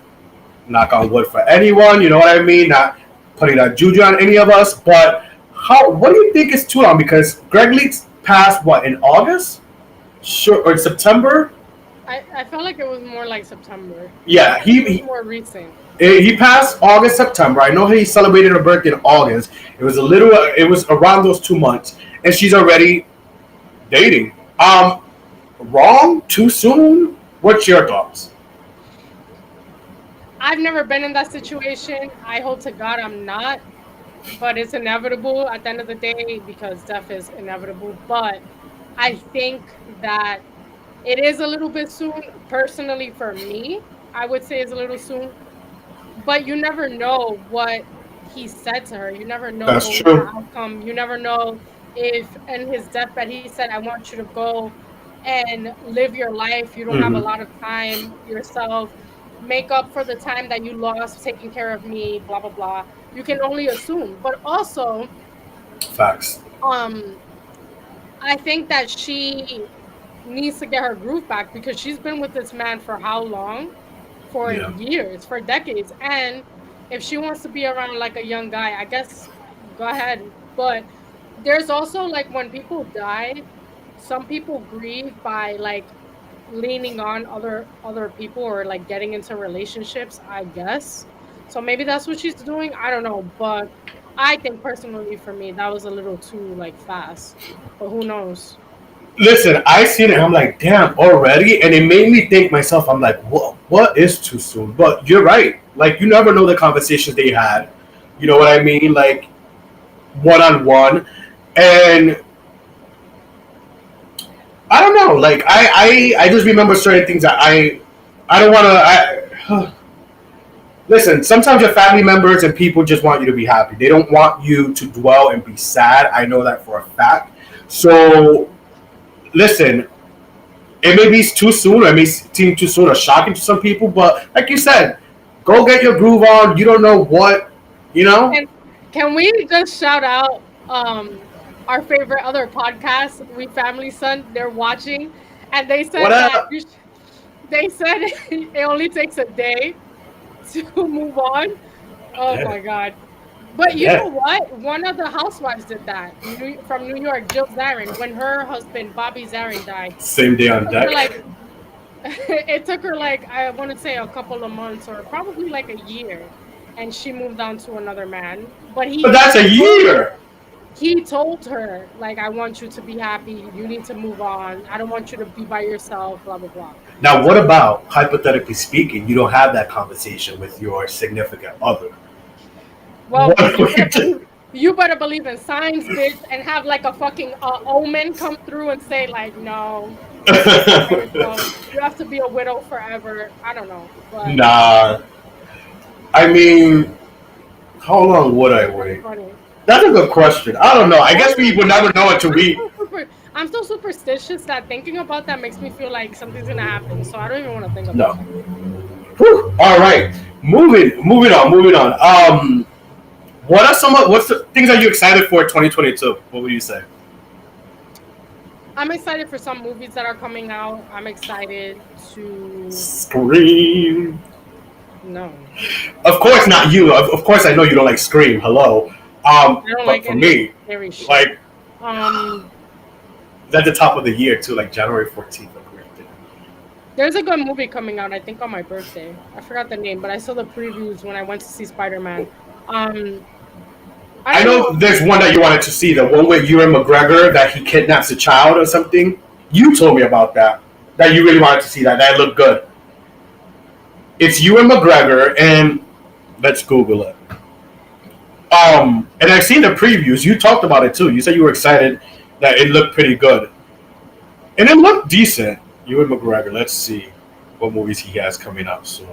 Knock on wood for anyone, you know what I mean? Not putting that juju on any of us, but what do you think is too long? Because Greg Leaks passed what in August? Sure, or in September? I felt like it was more like September. Yeah, It was more recent. he passed August, September. I know he celebrated her birthday in August. It was around those 2 months, and she's already dating. Wrong? Too soon? What's your thoughts? I've never been in that situation. I hope to God I'm not, but it's inevitable at the end of the day because death is inevitable. But I think that it is a little bit soon. Personally, for me, I would say it's a little soon. But you never know what he said to her. You never know That's the true. outcome. You never know if in his deathbed he said, I want you to go and live your life. You don't have a Hmm. lot of time yourself. Make up for the time that you lost taking care of me, blah blah blah. You can only assume. But also, Facts. um, I think that she needs to get her groove back because she's been with this man for how long? For Yeah. years, for decades. And if she wants to be around like a young guy, I guess go ahead. But there's also like when people die, some people grieve by like leaning on other people or like getting into relationships, I guess. So maybe that's what she's doing. I don't know, but I think personally for me that was a little too like fast. But who knows? Listen, I seen it. I'm like, damn, already, and it made me think myself. I'm like, what is too soon? But you're right. Like, you never know the conversations they had. You know what I mean? Like, one on one, and I don't know. Like, I just remember certain things that I don't want to. Listen, sometimes your family members and people just want you to be happy. They don't want you to dwell and be sad. I know that for a fact. So, listen, it may be too soon, or it may seem too soon or shocking to some people, but like you said, go get your groove on. You don't know what, you know? And can we just shout out our favorite other podcast, We Family Son? They're watching, and they said What that up? they said it only takes a day to move on. Oh Yeah. my god, But you Yeah, know what? One of the housewives did that from New York, Jill Zarin, when her husband Bobby Zarin died. same day It on took her deck. like it took her like I want to say a couple of months or probably like a year, and she moved on to another man. But But that's a year. he told her like I want you to be happy. You need to move on. I don't want you to be by yourself. Blah blah blah. Now, what about, hypothetically speaking, you don't have that conversation with your significant other? Well, What would you do? you better believe in signs, bitch, and have like a fucking omen come through and say like, no, you need to be by yourself. You have to be a widow forever. I don't know, but Nah. I mean, how long would I that's wait? funny. That's a good question. I don't know. I I'm guess we would never know until I'm we. so I'm so superstitious that thinking about that makes me feel like something's gonna happen. So I don't even want to think No. about it. Whew. All right. Moving on. What are what's the things are you excited for 2022? What would you say? I'm excited for some movies that are coming out. I'm excited to Scream. no. Of course, not you. Of course, I know you don't like Scream. Hello. I don't But like for any me, scary shit. like Um, it's at the top of the year too, like January 14th. there's a good movie coming out. I think on my birthday. I forgot the name, but I saw the previews when I went to see Spider-Man. Um, I I don't know know. there's one that you wanted to see, the one with Ewan McGregor that he kidnaps a child or something. You told me about that. That you really wanted to see that. That looked good. It's Ewan McGregor, and let's Google it. And I've seen the previews. You talked about it too. You said you were excited that it looked pretty good, and it looked decent. Ewan McGregor. Let's see what movies he has coming up soon.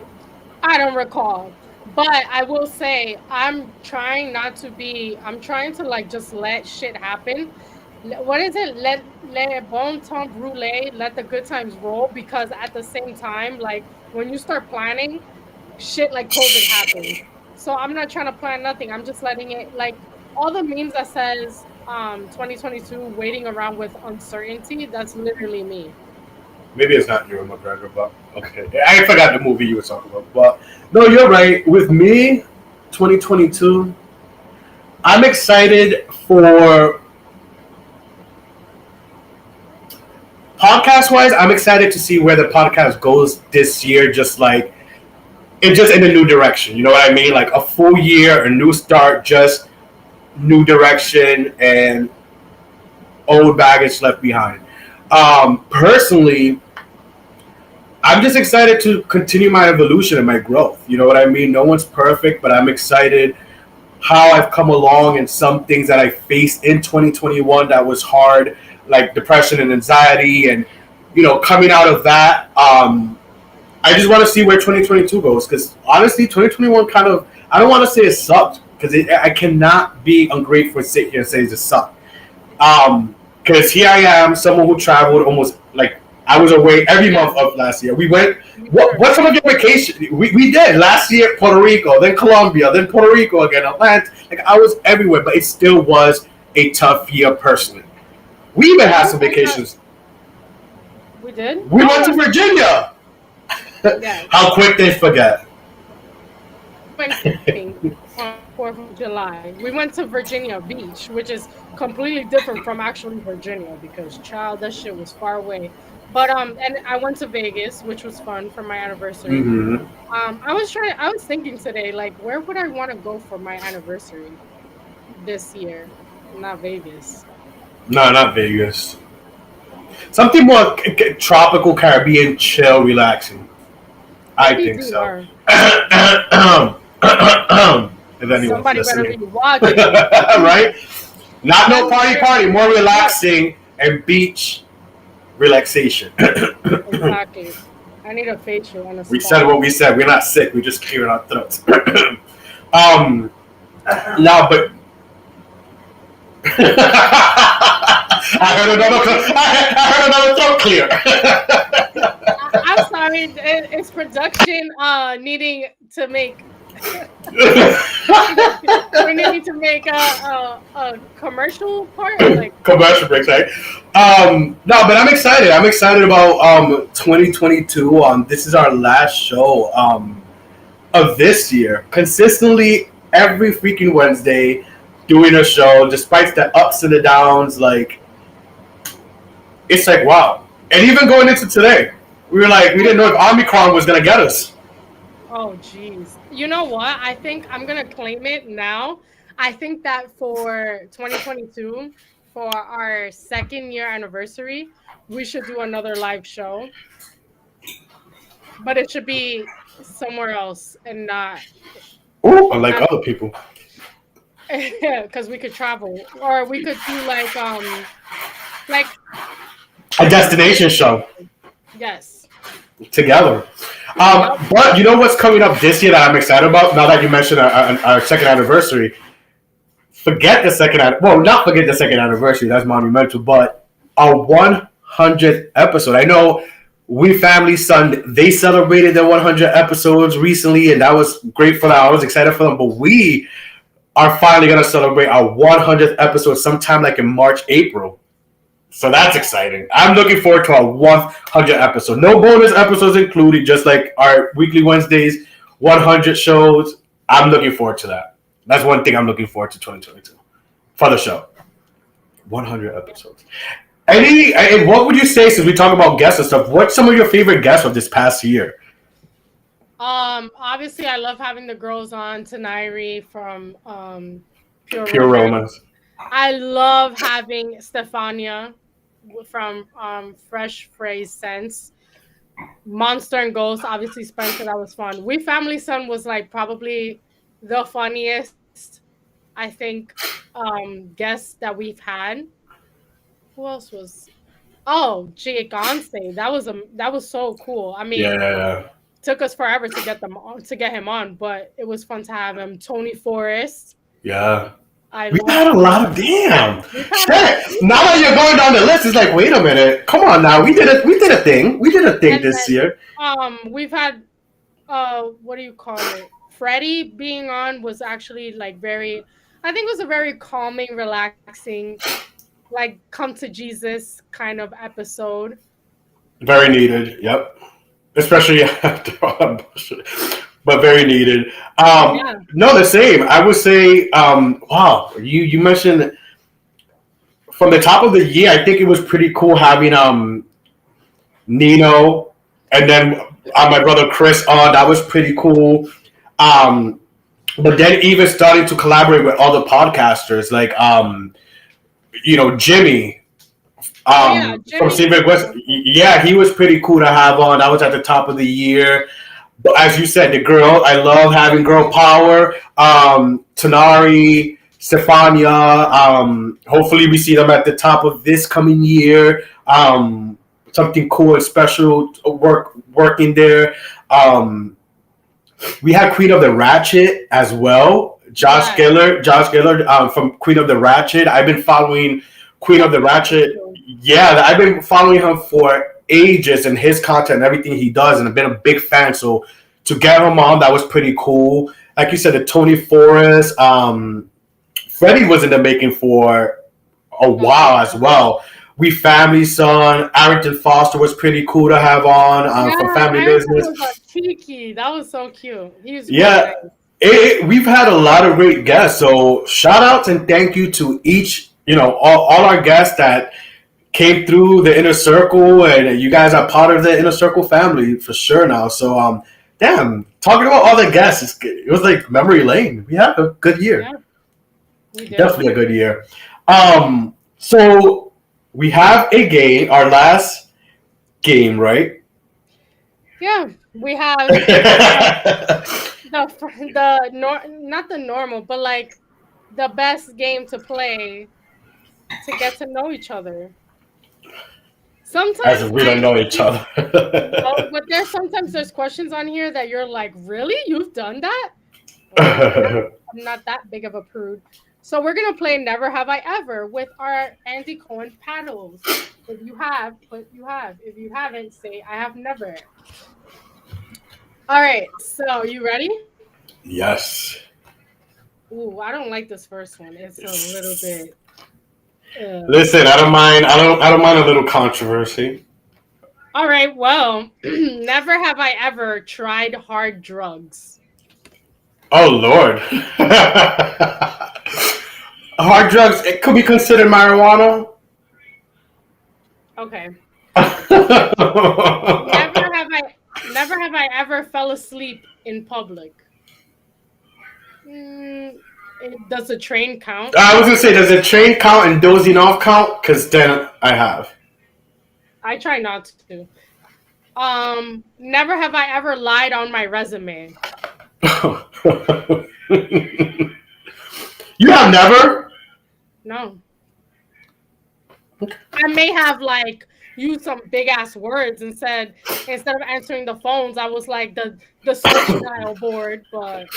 I don't recall. But I will say I'm trying not to be. I'm trying to like just let shit happen. What is it? Let bon temps brûler. Let the good times roll. Because at the same time, like when you start planning, shit like COVID happens. So I'm not trying to plan nothing. I'm just letting it like all the memes that says 2022 waiting around with uncertainty. That's literally me. Maybe it's not Ewan McGregor, but okay. I forgot the movie you were talking about. But no, you're right. With me, 2022, I'm excited for podcast wise. I'm excited to see where the podcast goes this year. Just like it, just in a new direction. You know what I mean? Like a full year, a new start, just new direction, and old baggage left behind. Personally, I'm just excited to continue my evolution and my growth. You know what I mean? No one's perfect, but I'm excited how I've come along and some things that I faced in 2021 that was hard, like depression and anxiety, and coming out of that. I just want to see where 2022 goes because honestly, 2021 kind of, I don't want to say it sucked because I cannot be ungrateful and sit here and say it just sucked. Because here I am, someone who traveled almost like I was away every month of last year. We went. What's some of your vacation? We did last year Puerto Rico, then Colombia, then Puerto Rico again, Atlanta. Like I was everywhere, but it still was a tough year personally. We even had some vacations. We did. We went to Virginia. Yeah. How quick they forget. Thanksgiving on 4th of July. We went to Virginia Beach, which is completely different from actually Virginia because child, that shit was far away. But and I went to Vegas, which was fun for my anniversary. Mm-hmm. I was thinking today, like, where would I want to go for my anniversary this year? Not Vegas. No, not Vegas. Something more tropical, Caribbean, chill, relaxing. I Maybe think so. DR. If anyone's Somebody better listening. be watching. Right? Not no party, more relaxing and beach relaxation. Exactly. I need a facial and a We spa. said what we said. We're not sick. We're just clearing our throats. Now, but I heard another throat clear. I'm sorry. It's production needing to make. We need to make a commercial part. Like Commercial breaks, right? No, but I'm excited. I'm excited about 2022. This is our last show of this year. Consistently, every freaking Wednesday doing a show, despite the ups and the downs. Like, it's like, wow. And even going into today, we were like, we didn't know if Omicron was going to get us. Oh, geez. You know what? I think I'm going to claim it now. I think that for 2022, for our 2nd year anniversary, we should do another live show. But it should be somewhere else and not. Ooh, unlike other people. Because we could travel. Or we could do like a destination show. Yes. Together. But you know what's coming up this year that I'm excited about? Now that you mentioned our 2nd anniversary, not forget the 2nd anniversary. That's monumental. But our 100th episode. I know We Family Son, they celebrated their 100 episodes recently, and that was great for them. I was excited for them. But we are finally going to celebrate our 100th episode sometime like in March, April. So that's exciting. I'm looking forward to our 100 episode. No bonus episodes included, just like our weekly Wednesdays, 100 shows. I'm looking forward to that. That's one thing I'm looking forward to 2022 for the show. 100 episodes. And what would you say, since we talk about guests and stuff, what's some of your favorite guests of this past year? Obviously, I love having the girls on, Tanari from Pure Romance. I love having Stefania from Fresh Phrase Sense. Monster and Ghost, obviously Spencer, that was fun. We Family Son was like probably the funniest, I think, guest that we've had. Who else was? Oh, Jake Onsay. That was so cool. I mean, yeah. Took us forever to get him on, but it was fun to have him. Tony Forrest. Yeah. We had a lot of damn. Shit. Now that you're going down the list, it's like, wait a minute. Come on now. We did a thing. We did a thing this year. We've had what do you call it? Freddie being on was actually like I think it was a very calming, relaxing, like come to Jesus kind of episode. Very needed. Yep. Especially after but very needed. No, the same. I would say, wow, you mentioned from the top of the year, I think it was pretty cool having Nino and then my brother Chris on. That was pretty cool. But then even starting to collaborate with other podcasters like Jimmy. From Steve West. Yeah, he was pretty cool to have on. That was at the top of the year. But as you said, the girl, I love having girl power. Tanari, Stefania. Hopefully we see them at the top of this coming year. Something cool and special working there. We had Queen of the Ratchet as well. Josh Gillard from Queen of the Ratchet. I've been following Queen of the Ratchet. Yeah, I've been following him for ages and his content and everything he does, and I've been a big fan. So to get him on, that was pretty cool. Like you said, the Tony Forrest, Freddie was in the making for a while as well. We Family Son, Arrington Foster was pretty cool to have on from Family Business. Was cheeky. That was so cute. He was we've had a lot of great guests. So shout outs and thank you to each, all our guests that came through the Inner Circle, and you guys are part of the Inner Circle family for sure now. So, talking about all the guests, it was like memory lane. We had a good year. Yeah, we did. Definitely a good year. So we have a game, our last game, right? Yeah, we have not the normal, but like the best game to play to get to know each other. Sometimes as if we don't know each other. But there's questions on here that you're like, really? You've done that? I'm not that big of a prude. So we're gonna play Never Have I Ever with our Andy Cohen paddles. If you have, put you have. If you haven't, say I have never. All right. So you ready? Yes. Ooh, I don't like this first one. It's a little bit. Listen, I don't mind. I don't mind a little controversy. All right. Well, never have I ever tried hard drugs. Oh Lord. Hard drugs. It could be considered marijuana. Okay. I Never have I ever fell asleep in public. Does a train count? was gonna say, does a train count and dozing off count? Because then I have. I try not to. Never have I ever lied on my resume. You have never? No. I may have like used some big ass words and said instead of answering the phones, I was like the switch dial board, but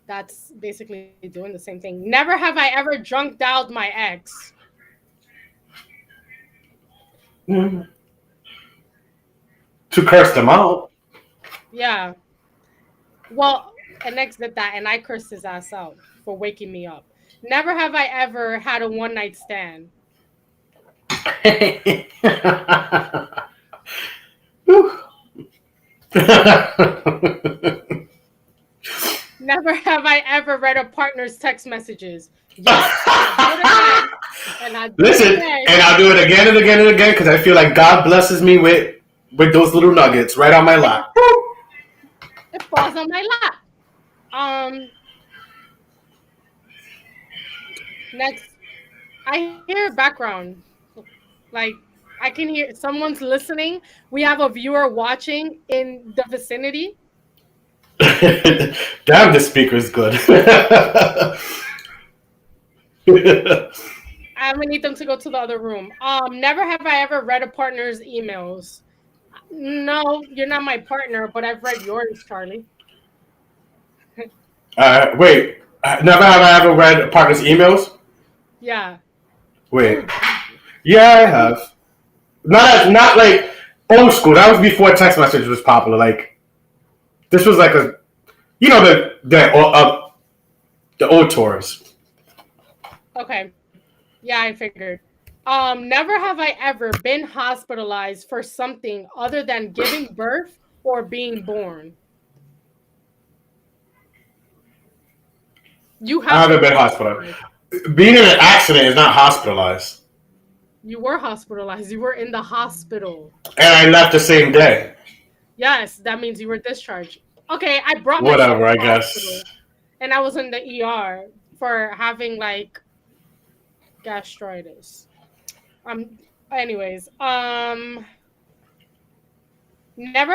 that's basically doing the same thing. Never have I ever drunk dialed my ex. To curse them out. Yeah. Well, an ex did that, and I cursed his ass out for waking me up. Never have I ever had a one night stand. Never have I ever read a partner's text messages. Yes, Listen, and I'll do it again and again and again because I feel like God blesses me with those little nuggets right on my lap. It falls on my lap. Next, I hear background. Like, I can hear someone's listening. We have a viewer watching in the vicinity. Damn, this speaker is good. I'm gonna need them to go to the other room. Never have I ever read a partner's emails. No, you're not my partner, but I've read yours, Charlie. Wait. Never have I ever read a partner's emails? Yeah. Wait. Yeah, I have. Not like old school. That was before text message was popular. Like, this was like the old tours. Okay. Yeah, I figured. Never have I ever been hospitalized for something other than giving birth or being born. I haven't been hospitalized. Being in an accident is not hospitalized. You were hospitalized. You were in the hospital. And I left the same day. Yes, that means you were discharged. Okay, I brought whatever, I guess. And I was in the ER for having like gastritis. Anyways, never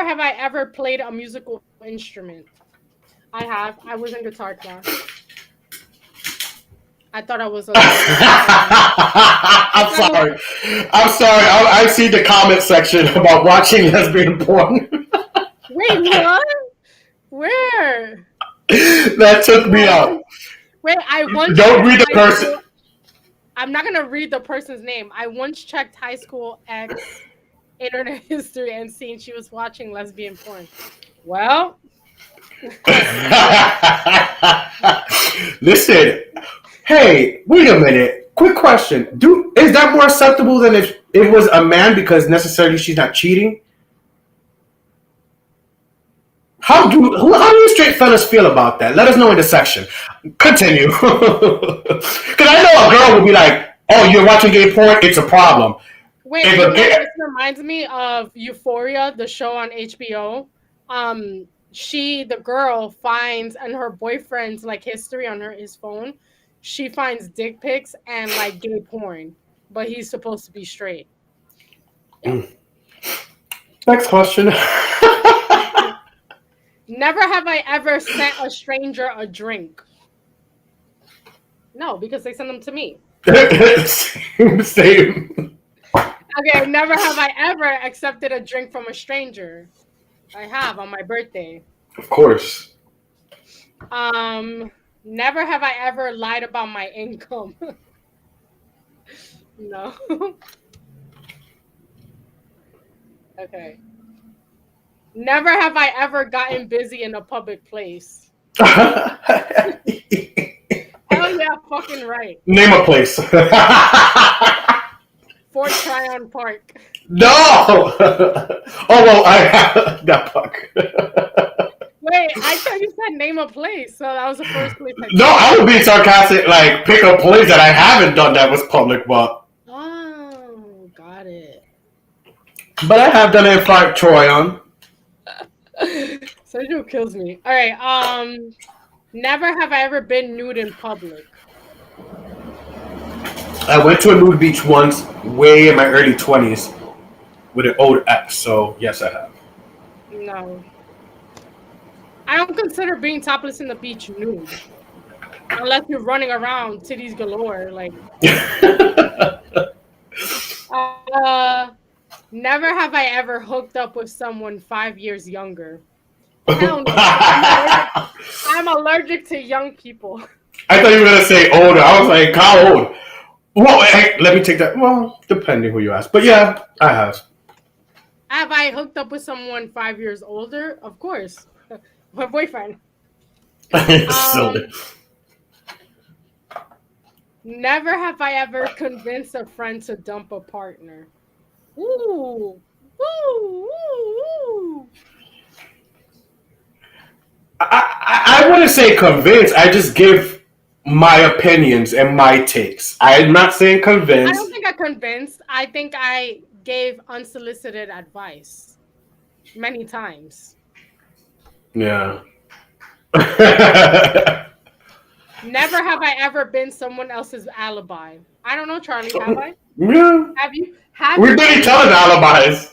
have I ever played a musical instrument. I have. I was in guitar class. I thought I was. I'm sorry. I see the comment section about watching lesbian porn. Wait, what? Where? That took me out. Wait, I once. Don't read the person. I'm not gonna read the person's name. I once checked High School X internet history and seen she was watching lesbian porn. Well. Listen. Hey, wait a minute. Quick question. Is that more acceptable than if it was a man because necessarily she's not cheating? How do you straight fellas feel about that? Let us know in the section. Continue. Because I know a girl will be like, oh, you're watching gay porn? It's a problem. Wait, this reminds me of Euphoria, the show on HBO. The girl finds in her boyfriend's like history on his phone. She finds dick pics and like gay porn, but he's supposed to be straight. Next question. Never have I ever sent a stranger a drink. No, because they send them to me. Same. Okay, never have I ever accepted a drink from a stranger. I have on my birthday. Of course. Never have I ever lied about my income. No. Okay. Never have I ever gotten busy in a public place. Hell yeah, fucking right. Name a place. Fort Tryon Park. No! Oh, well, I have that fuck. Wait, I thought you said name a place, so that was the first place I No, thought. I would be sarcastic, like pick a place that I haven't done that was public, Oh, got it. but I have done it in Park Troyon. Sergio kills me. All right. Never have I ever been nude in public. I went to a nude beach once, way in my early 20s, with an old ex. So yes, I have. No. I don't consider being topless in the beach nude. Unless you're running around titties galore. Like, never have I ever hooked up with someone 5 years younger. Hell no. I'm allergic to young people. I thought you were gonna say older. I was like, how old? Well, hey, let me take that. Well, depending who you ask, but yeah, I have. Have I hooked up with someone 5 years older? Of course. My boyfriend. Silly. Never have I ever convinced a friend to dump a partner. Ooh. Ooh. Ooh. I wouldn't say convince. I just give my opinions and my takes. I'm not saying I convince. don't think I convinced. I think I gave unsolicited advice many times. Yeah. Never have I ever been someone else's alibi. I don't know, Charlie. Have I? Yeah. Have you? We've been each other's alibis.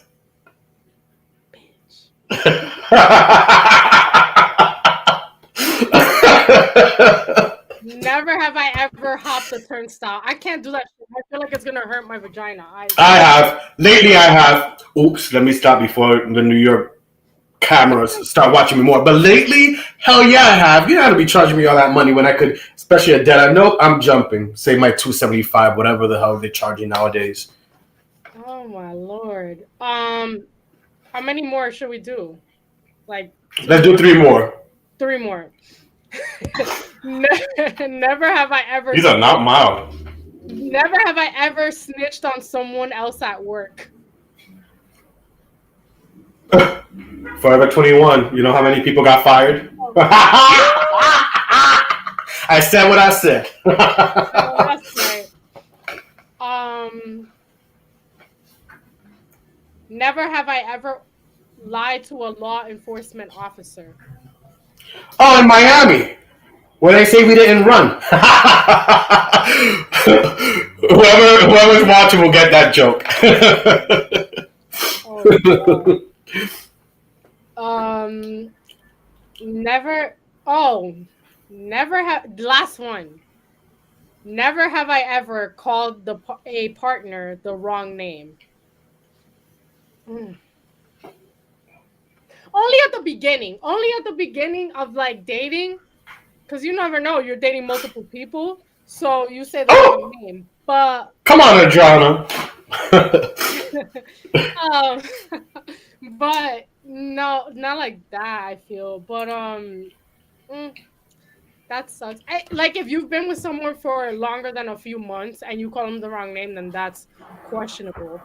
Never have I ever hopped a turnstile. I can't do that shit. I feel like it's gonna hurt my vagina. I have. Lately, I have. Oops, let me stop before the New York cameras start watching me more. But lately, hell yeah, I have. You gotta be charging me all that money when I could, especially a dead. Nope, I'm jumping. Say my $275, whatever the hell they're charging nowadays. Oh my lord. How many more should we do? Like, let's do 3 more. 3 more. Never have I ever. These are not mild. Never have I ever snitched on someone else at work. Forever 21. You know how many people got fired? I said what I said. That's right. Never have I ever lied to a law enforcement officer. Oh, in Miami, where they say we didn't run. Whoever's watching will get that joke. Never. Never have. Last one. Never have I ever called a partner the wrong name. Only at the beginning. Only at the beginning of like dating, because you never know. You're dating multiple people, so you say the wrong name. But come on, Adriana. But no, not like that. I feel, but that sucks. Like if you've been with someone for longer than a few months and you call them the wrong name, then that's questionable.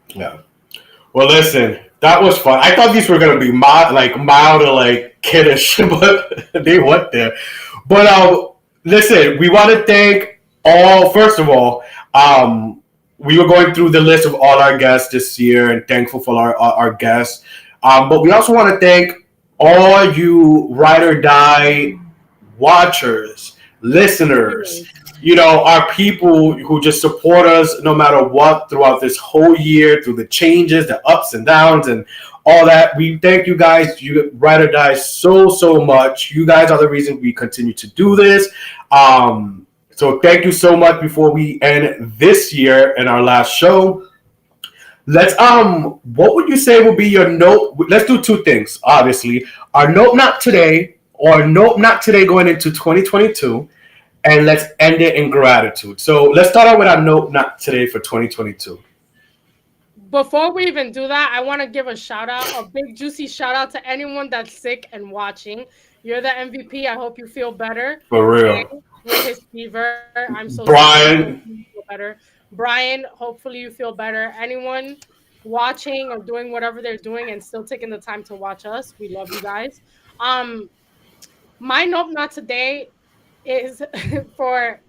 Yeah. Well, listen, that was fun. I thought these were gonna be mild or like kiddish, but they went there. But listen, we want to thank all. First of all, we were going through the list of all our guests this year, and thankful for our guests. But we also want to thank all you Ride or Die watchers, listeners. You know, our people who just support us no matter what throughout this whole year, through the changes, the ups and downs, and all that. We thank you guys, you Ride or Die, so much. You guys are the reason we continue to do this. So thank you so much. Before we end this year and our last show, let's what would you say will be your note? Let's do 2 things. Obviously, our note not today, or note not today going into 2022. And let's end it in gratitude. So let's start out with our note not today for 2022. Before we even do that, I want to give a shout out, a big juicy shout out to anyone that's sick and watching. You're the MVP. I hope you feel better. For real. With his fever. I'm so Brian. sorry. You feel better. Brian, hopefully you feel better. Anyone watching or doing whatever they're doing and still taking the time to watch us. We love you guys. Um, my nope not today is for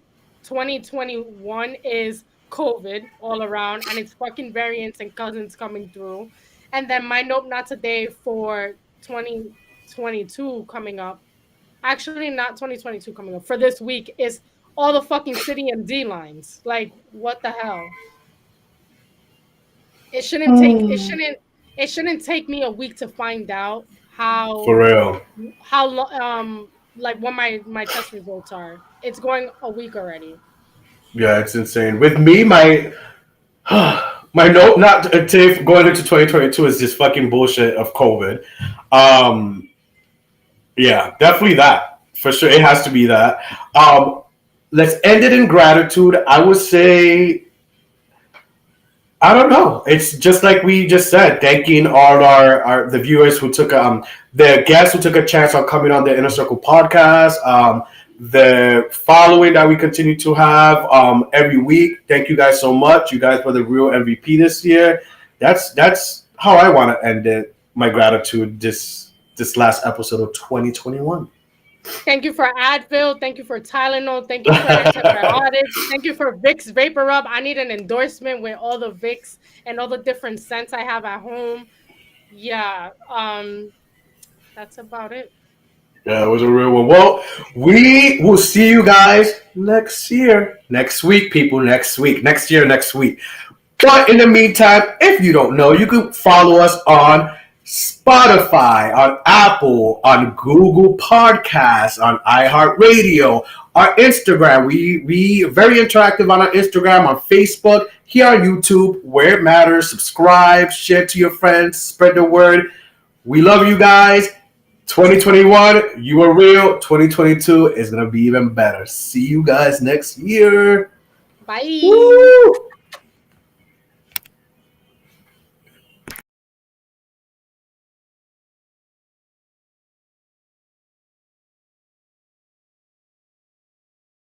2021 is COVID all around and it's fucking variants and cousins coming through. And then my nope not today for 2022 coming up. Actually, not 2022 coming up. For this week is all the fucking City and D lines. Like, what the hell? It shouldn't take me a week to find out For real. like what my test results are. It's going a week already. Yeah, it's insane. With me, my my note not to going into 2022 is just fucking bullshit of COVID. Um, yeah, definitely that for sure. It has to be that. Let's end it in gratitude. I would say I don't know. It's just like we just said, thanking all our the viewers who took the guests who took a chance on coming on the Inner Circle podcast. The following that we continue to have every week. Thank you guys so much. You guys were the real MVP this year. That's how I want to end it. My gratitude this last episode of 2021. Thank you for Advil. Thank you for Tylenol. Thank you for antibiotics. Thank you for Vicks Vapor Rub. I need an endorsement with all the Vicks and all the different scents I have at home. Yeah, that's about it. Yeah, it was a real one. Well, we will see you guys next year. Next week, people. Next week. Next year, next week. But in the meantime, if you don't know, you can follow us on Spotify, on Apple, on Google Podcasts, on iHeartRadio, our Instagram. We are very interactive on our Instagram, on Facebook, here on YouTube, where it matters. Subscribe, share to your friends, spread the word. We love you guys. 2021, you are real. 2022 is going to be even better. See you guys next year. Bye. Woo!